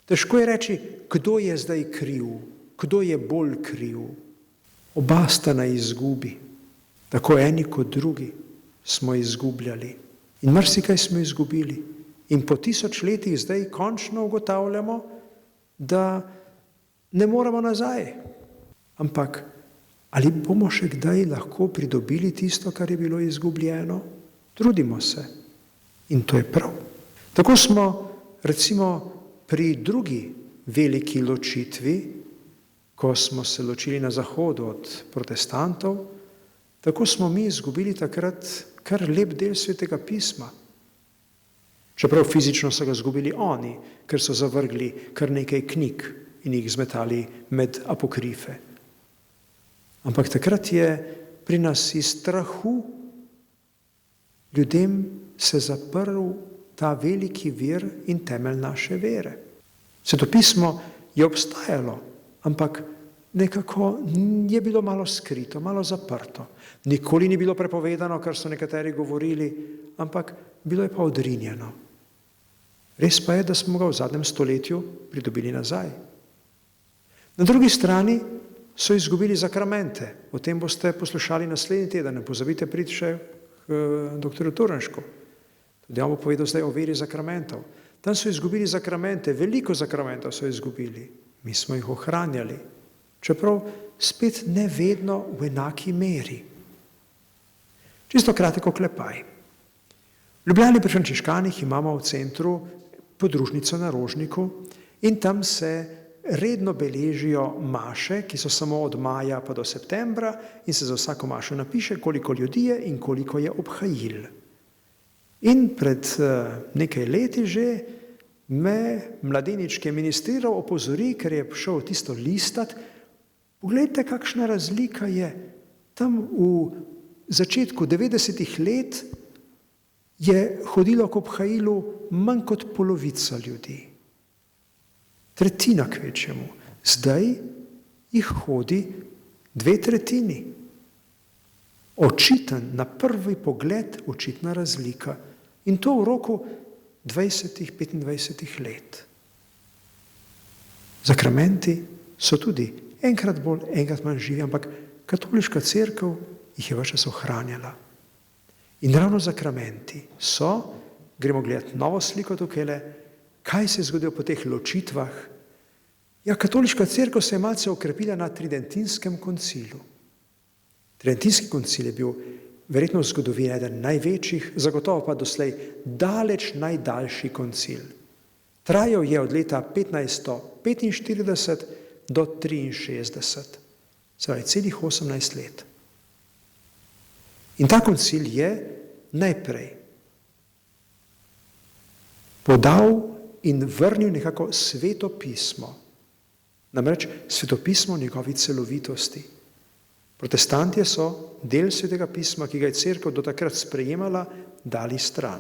Težko je reči, kdo je zdaj kriv, kdo je bolj kriv. Oba sta na izgubi. Tako eni kot drugi smo izgubljali. In marsikaj smo izgubili. In po 1000 letih zdaj končno ugotavljamo, da ne moremo nazaj. Ampak ali bomo še kdaj lahko pridobili tisto, kar je bilo izgubljeno? Trudimo se. In to je prav. Tako smo recimo pri drugi veliki ločitvi, ko smo se ločili na zahodu od protestantov, tako smo mi izgubili takrat kar lep del svetega pisma. Čeprav fizično so ga izgubili oni, ker so zavrgli kar nekaj knjig in jih zmetali med apokrife. Ampak takrat je pri nas iz strahu ljudem se zaprl ta veliki vir in temelj naše vere. Svetopismo je obstajalo, ampak nekako je bilo malo skrito, malo zaprto. Nikoli ni bilo prepovedano, kar so nekateri govorili, ampak bilo je pa odrinjeno. Res pa je, da smo ga v zadnjem stoletju pridobili nazaj. Na drugi strani so izgubili zakramente. O tem boste poslušali naslednji teden. Ne pozabite priti še k dr. Turnšku. Tudi on bo povedal zdaj o veri zakramentov. Tam so izgubili zakramente, veliko zakramentov so izgubili. Mi smo jih ohranjali. Čeprav spet ne vedno v enaki meri. Čisto kratek oklepaj. V Ljubljani pri frančiškanih imamo v centru podružnico na Rožniku in tam se redno beležijo maše, ki so samo od maja pa do septembra in se za vsako mašo napiše, koliko ljudi je in koliko je obhajil. In pred nekaj leti že me mladenič, ki je ministriral, opozori, ker je šel tisto listat, poglejte, kakšna razlika je. Tam v začetku 90. let je hodilo k obhajilu manj kot polovica ljudi. Tretjina kvečjemu. Zdaj jih hodi 2/3. Očiten, na prvi pogled očitna razlika. In to v roku 20-25 let. Zakramenti so tudi enkrat bolj, enkrat manj živi, ampak katoliška cerkev jih je ves čas ohranjala. In ravno zakramenti so, gremo gledati novo sliko tukajle, kaj se je zgodilo po teh ločitvah. Ja, katoliška cerkev se je malce okrepila na Tridentinskem koncilu. Tridentinski koncil je bil verjetno v zgodovini eden največjih, zagotovo pa doslej daleč najdaljši koncil. Trajal je od leta 1545 do 63. celih 18 let. In ta koncil je najprej podal in vrnil nekako Sveto pismo, namreč Sveto pismo v njegovi celovitosti. Protestantje so del Svetega pisma, ki ga je Cerkev do takrat sprejemala, dali stran.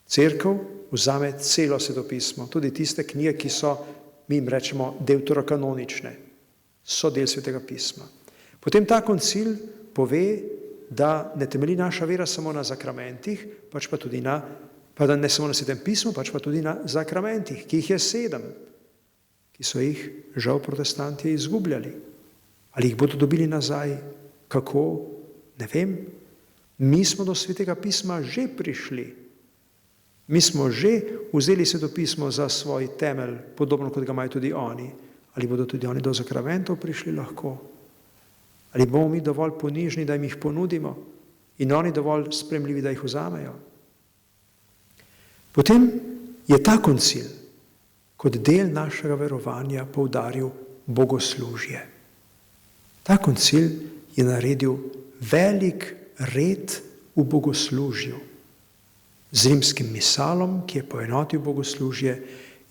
Cerkev vzame celo Sveto pismo, tudi tiste knjige, ki so, mi jim rečemo, deuterokanonične, so del Svetega pisma. Potem ta koncil pove, da ne temelji naša vera samo na zakramentih, pač pa tudi pa da ne samo na Svetem pismu, pač pa tudi na zakramentih, ki jih je 7, ki so jih žal protestantje izgubljali. Ali jih bodo dobili nazaj? Kako? Ne vem. Mi smo do Svetega pisma že prišli. Mi smo že vzeli Sveto pismo za svoj temelj, podobno kot ga imajo tudi oni. Ali bodo tudi oni do zakramentov prišli? Lahko. Ali bomo mi dovolj ponižni, da jim jih ponudimo in oni dovolj sprejemljivi, da jih vzamejo? Potem je ta koncil kot del našega verovanja poudaril bogoslužje. Ta koncil je naredil velik red v bogoslužju z rimskim misalom, ki je poenotil bogoslužje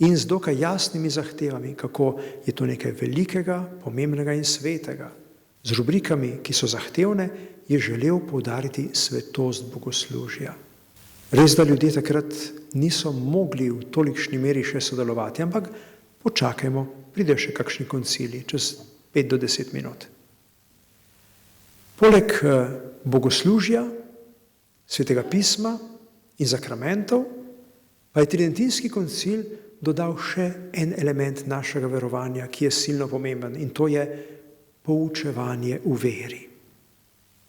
in z dokaj jasnimi zahtevami, kako je to nekaj velikega, pomembnega in svetega. Z rubrikami, ki so zahtevne, je želel poudariti svetost bogoslužja. Res, da ljudje takrat niso mogli v tolikšni meri še sodelovati, ampak počakajmo, pridejo še kakšni koncili, čez 5 do 10 minut. Poleg bogoslužja, Svetega pisma in zakramentov, pa je tridentinski koncil dodal še en element našega verovanja, ki je silno pomemben, in to je poučevanje v veri.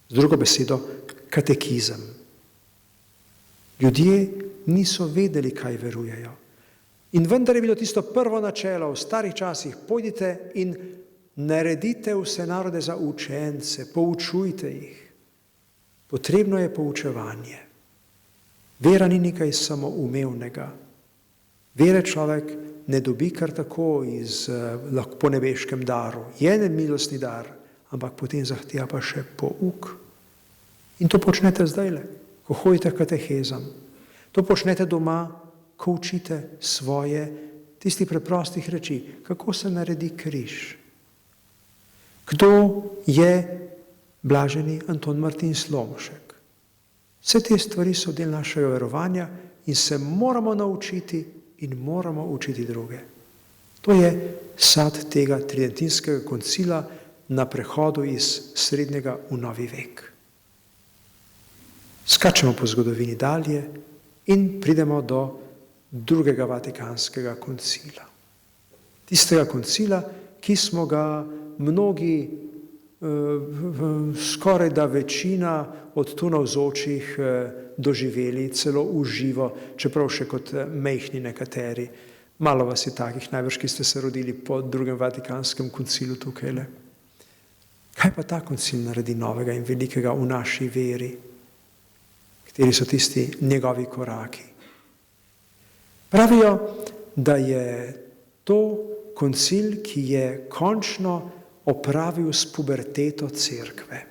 Z drugo besedo, katekizem. Ljudje niso vedeli, kaj verujejo. In vendar je bilo tisto prvo načelo v starih časih, pojdite in naredite vse narode za učence, poučujte jih. Potrebno je poučevanje. Vera ni nekaj samoumevnega. Vere človek ne dobi kar tako po nebeškem daru. Je milostni dar, ampak potem zahteva pa še pouk. In to počnete zdajle, ko hodite k katehezam. To počnete doma, ko učite svoje, tistih preprostih reči, kako se naredi križ. Kdo je blaženi Anton Martin Slomšek? Vse te stvari so del našega verovanja in se moramo naučiti in moramo učiti druge. To je sad tega tridentinskega koncila na prehodu iz srednjega v novi vek. Skačemo po zgodovini dalje in pridemo do drugega Vatikanskega koncila. Tistega koncila, ki smo ga mnogi, skoraj da večina od tu navzočih doživeli celo v živo, čeprav še kot majhni nekateri. Malo vas je takih, najbrž, ki ste se rodili po drugem Vatikanskem koncilu tukajle. Kaj pa ta koncil naredi novega in velikega v naši veri? Kateri so tisti njegovi koraki? Pravijo, da je to koncil, ki je končno opravil s puberteto cerkve.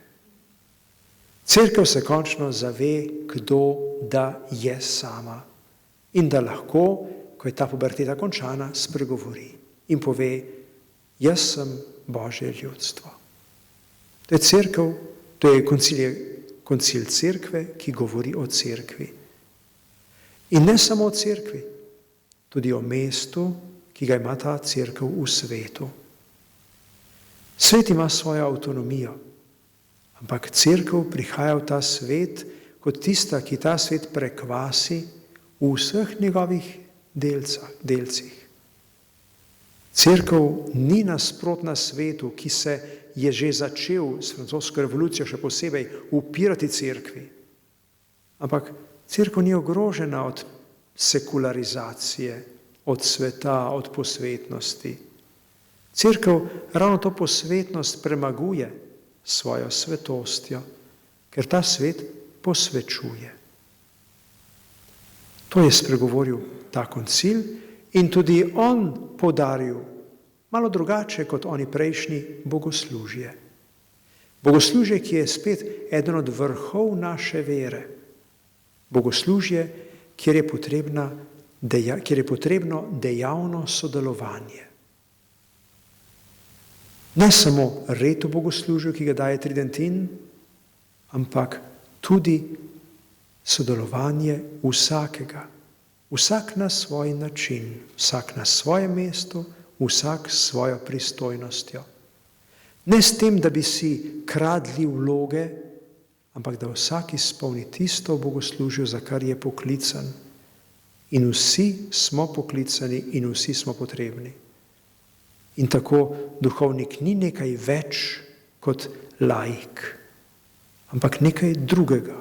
Cerkev se končno zave, kdo da je sama in da lahko, ko je ta puberteta končana, spregovori in pove, jaz sem Božje ljudstvo. To je cerkev, to je koncil cerkve, ki govori o cerkvi. In ne samo o cerkvi, tudi o mestu, ki ga ima ta cerkev v svetu. Svet ima svojo avtonomijo, ampak cerkev prihaja v ta svet kot tista, ki ta svet prekvasi v vseh njegovih delcih. Cerkev ni nasprotna svetu, ki se je že začel s francosko revolucijo še posebej upirati cerkvi. Ampak cerkev ni ogrožena od sekularizacije, od sveta, od posvetnosti. Cerkev ravno to posvetnost premaguje svojo svetostjo, ker ta svet posvečuje. To je spregovoril ta koncil in tudi on poudaril, malo drugače kot oni prejšnji, bogoslužje. Bogoslužje, ki je spet eden od vrhov naše vere. Bogoslužje, kjer je potrebno dejavno sodelovanje. Ne samo red v bogoslužju, ki ga daje Tridentin, ampak tudi sodelovanje vsakega. Vsak na svoj način, vsak na svojem mestu, vsak s svojo pristojnostjo. Ne s tem, da bi si kradli vloge, ampak da vsak izpolni tisto v bogoslužju, za kar je poklican. In vsi smo poklicani in vsi smo potrebni. In tako duhovnik ni nekaj več kot laik, ampak nekaj drugega.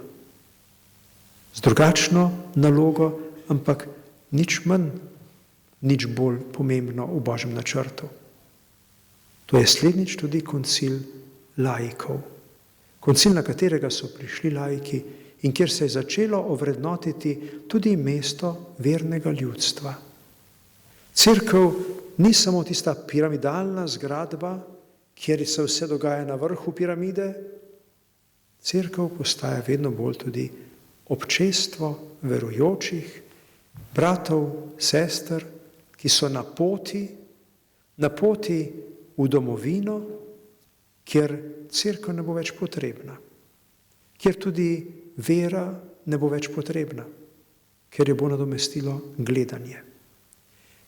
Z drugačno nalogo, ampak nič manj, nič bolj pomembno v Božjem načrtu. To je slednjič tudi koncil laikov. Koncil, na katerega so prišli laiki in kjer se je začelo ovrednotiti tudi mesto vernega ljudstva. Cerkev ni samo tista piramidalna zgradba, kjer se vse dogaja na vrhu piramide. Cerkev postaja vedno bolj tudi občestvo verujočih, bratov, sester, ki so na poti v domovino, kjer cerkev ne bo več potrebna, kjer tudi vera ne bo več potrebna, ker jo bo nadomestilo gledanje.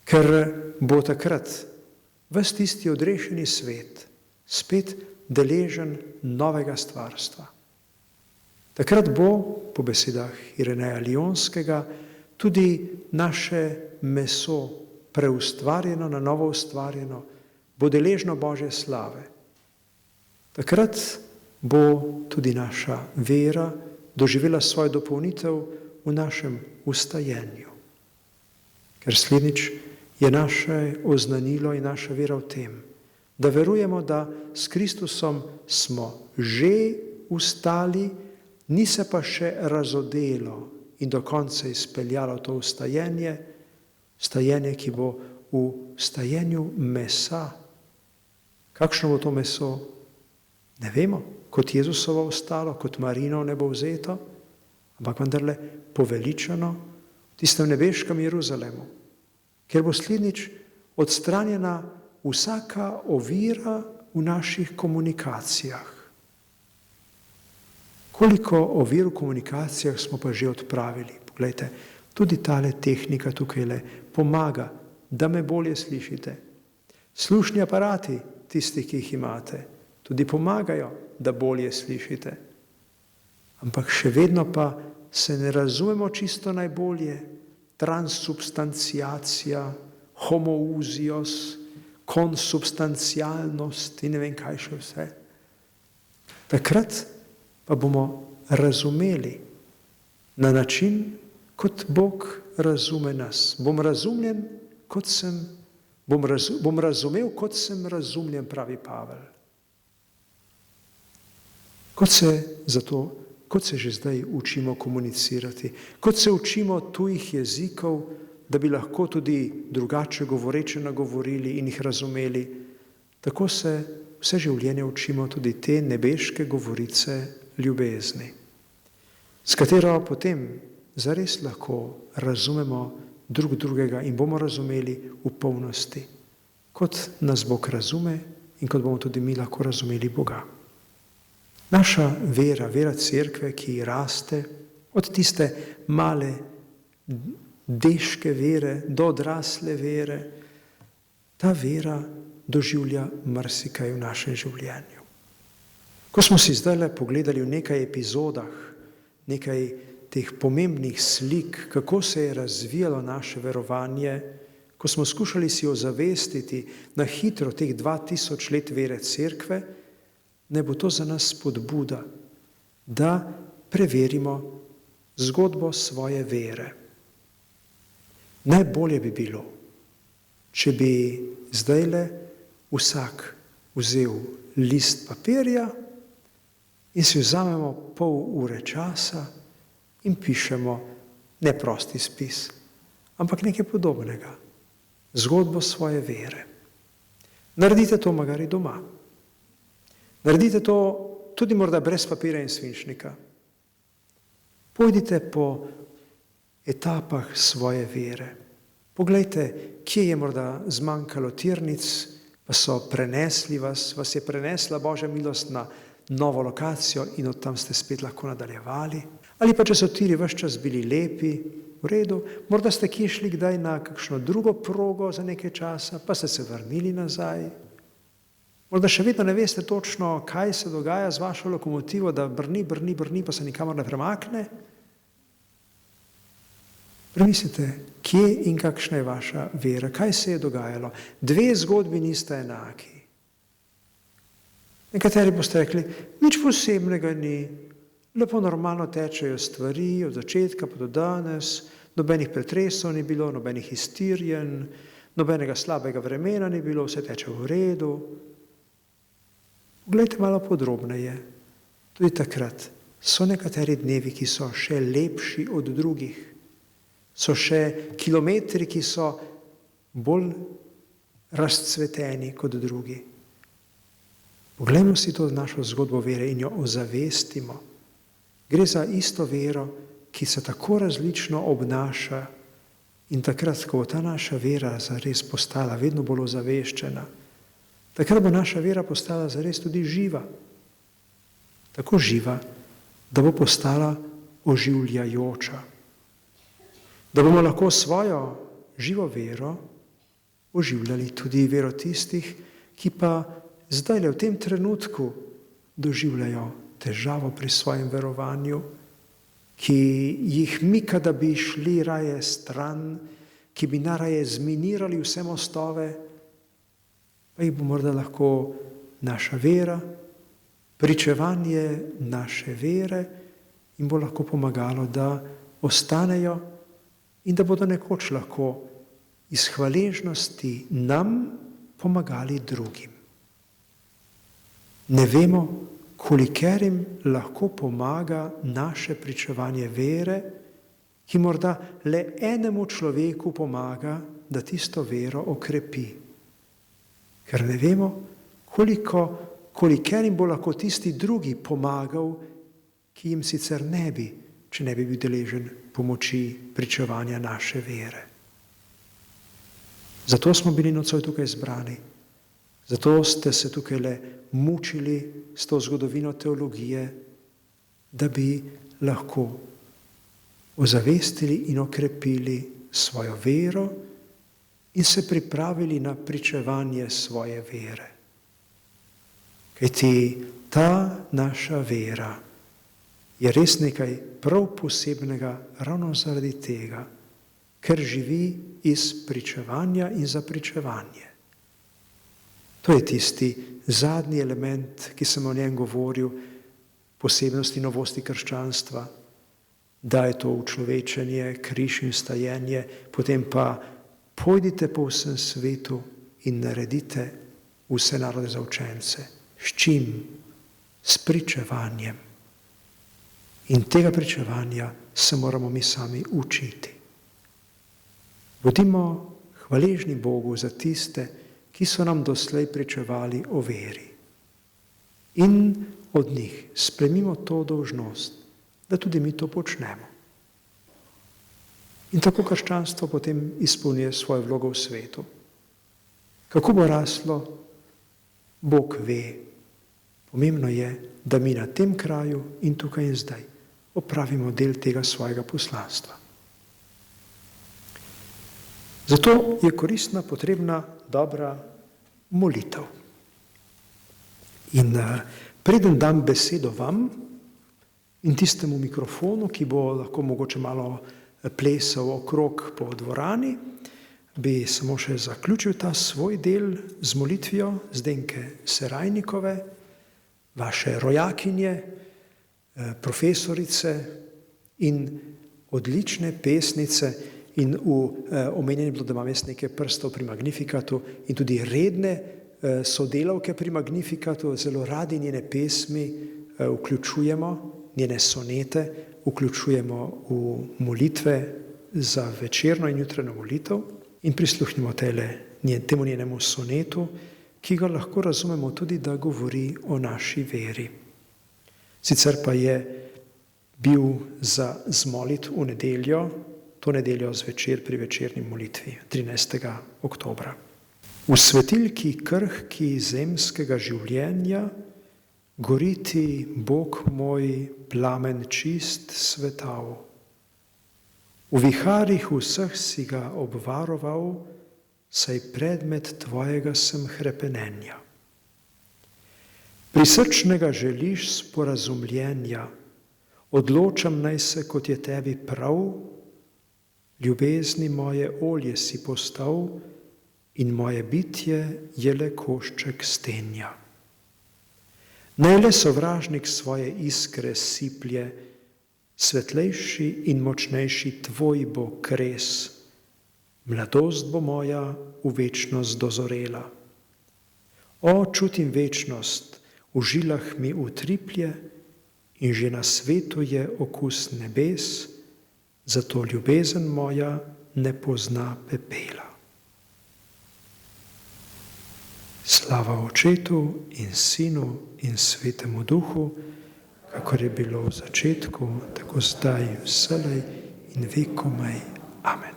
Ker bo takrat ves tisti odrešeni svet spet deležen novega stvarstva. Takrat bo, po besedah Ireneja Lionskega, tudi naše meso preustvarjeno, na novo ustvarjeno, bo deležno Božje slave. Takrat bo tudi naša vera doživela svojo dopolnitev v našem ustajenju. Ker slednjič je naše oznanilo in naša vera v tem, da verujemo, da s Kristusom smo že ustali, ni se pa še razodelo in do konca izpeljalo to ustajenje, stajenje, ki bo v stajenju mesa. Kakšno bo to meso? Ne vemo, kot Jezusovo ostalo, kot Marino ne bo vzeto, ampak vendarle poveličano v tistem nebeškem Jeruzalemu, kjer bo slednjič odstranjena vsaka ovira v naših komunikacijah. Koliko ovir v komunikacijah smo pa že odpravili? Poglejte, tudi tale tehnika tukaj pomaga, da me bolje slišite. Slušni aparati, tisti, ki jih imate, tudi pomagajo, da bolje slišite. Ampak še vedno pa se ne razumemo čisto najbolje. Transsubstanciacija, homoousios, konsubstancialnost in ne vem kaj še vse. Takrat pa bomo razumeli na način, kot Bog razume nas. Bom razumel, kot sem razumljen, pravi Pavel. Kot se že zdaj učimo komunicirati, kot se učimo tujih jezikov, da bi lahko tudi drugače govoreče nagovorili in jih razumeli, tako se vse življenje učimo tudi te nebeške govorice ljubezni, s katero potem zares lahko razumemo drug drugega in bomo razumeli v polnosti, kot nas Bog razume in kot bomo tudi mi lahko razumeli Boga. Naša vera, vera cerkve, ki raste od tiste male deške vere do odrasle vere, ta vera doživlja marsikaj v našem življenju. Ko smo si zdaj pogledali v nekaj epizodah, nekaj teh pomembnih slik, kako se je razvijalo naše verovanje, ko smo skušali si ozavestiti na hitro teh 2000 let vere cerkve, ne bo to za nas spodbuda, da preverimo zgodbo svoje vere. Najbolje bi bilo, če bi zdajle vsak vzel list papirja in si vzamemo pol ure časa in pišemo ne prosti spis, ampak nekaj podobnega, zgodbo svoje vere. Naredite to magari doma. Naredite to tudi morda brez papirja in svinčnika. Pojdite po etapah svoje vere. Poglejte, kje je morda zmanjkalo tirnic, pa so prenesli vas je prenesla Božja milost na novo lokacijo in od tam ste spet lahko nadaljevali. Ali pa če so tiri ves čas bili lepi, v redu, morda ste kje šli kdaj na kakšno drugo progo za nekaj časa, pa ste se vrnili nazaj. Morda še vedno ne veste točno, kaj se dogaja z vašo lokomotivo, da brni, pa se nikamor ne premakne. Premislite, kje in kakšna je vaša vera, kaj se je dogajalo. Dve zgodbi nista enaki. Nekateri boste rekli, nič posebnega ni, lepo normalno tečejo stvari, od začetka pa do danes, nobenih pretresov ni bilo, nobenih iztirjenj, nobenega slabega vremena ni bilo, vse teče v redu. Poglejte malo podrobneje. Tudi takrat so nekateri dnevi, ki so še lepši od drugih. So še kilometri, ki so bolj razcveteni kot drugi. Poglejmo si to našo zgodbo vere in jo ozavestimo. Gre za isto vero, ki se tako različno obnaša in takrat, ko bo ta naša vera zares postala vedno bolj ozaveščena, takrat bo naša vera postala zares tudi živa. Tako živa, da bo postala oživljajoča. Da bomo lahko svojo živo vero oživljali tudi vero tistih, ki pa zdaj v tem trenutku doživljajo težavo pri svojem verovanju, ki jih mika, da bi šli raje stran, ki bi naraje zminirali vse mostove, pa jih bo morda lahko naša vera, pričevanje naše vere in bo lahko pomagalo, da ostanejo in da bodo nekoč lahko iz hvaležnosti nam pomagali drugim. Ne vemo, kolikerim lahko pomaga naše pričevanje vere, ki morda le enemu človeku pomaga, da tisto vero okrepi. Ker ne vemo, kolikerim bo lahko tisti drugi pomagal, ki jim sicer ne bi, če ne bi bil deležen pomoči pričevanja naše vere. Zato smo bili nocoj tukaj zbrani. Zato ste se tukaj le mučili s to zgodovino teologije, da bi lahko ozavestili in okrepili svojo vero in se pripravili na pričevanje svoje vere. Kajti ta naša vera je res nekaj prav posebnega ravno zaradi tega, ker živi iz pričevanja in za pričevanje. To je tisti zadnji element, ki sem o njem govoril, posebnosti novosti krščanstva, da je to učlovečenje, križ in stajenje, potem pa pojdite po vsem svetu in naredite vse narode za učence. S čim? S pričevanjem. In tega pričevanja se moramo mi sami učiti. Bodimo hvaležni Bogu za tiste, ki so nam doslej pričevali o veri. In od njih sprejmimo to dolžnost, da tudi mi to počnemo. In tako krščanstvo potem izpolnjuje svojo vlogo v svetu. Kako bo raslo, Bog ve. Pomembno je, da mi na tem kraju in tukaj in zdaj opravimo del tega svojega poslanstva. Zato je koristna, potrebna, dobra molitev. In preden dam besedo vam in tistemu mikrofonu, ki bo lahko mogoče malo plesal okrog po dvorani, bi samo še zaključil ta svoj del z molitvijo Zdenke Serajnikove, vaše rojakinje, profesorice in odlične pesnice. In omenjeno je bilo, da imam jaz nekaj prstov pri Magnifikatu in tudi redne sodelavke pri Magnifikatu, zelo radi njene pesmi vključujemo, njene sonete vključujemo v molitve za večerno in jutrajno molitev in prisluhnimo temu njenemu sonetu, ki ga lahko razumemo tudi, da govori o naši veri. Sicer pa je bil za zmolit v nedeljo, to nedeljo zvečer pri večerni molitvi, 13. oktobra. V svetilki krhki zemskega življenja gori ti, Bog moj, plamen čist svetav. V viharjih vseh si ga obvaroval, saj predmet tvojega sem hrepenenja. Prisrčnega želiš sporazumljenja, odločam naj se, kot je tebi prav, ljubezni moje olje si postal in moje bitje je le košček stenja. Naj le sovražnik svoje iskre siplje, svetlejši in močnejši tvoj bo kres, mladost bo moja v večnost dozorela. O, čutim večnost, v žilah mi utriplje in že na svetu je okus nebes, zato ljubezen moja ne pozna pepela. Slava Očetu in Sinu in Svetemu Duhu, kakor je bilo v začetku, tako zdaj, vselej in vekomaj. Amen.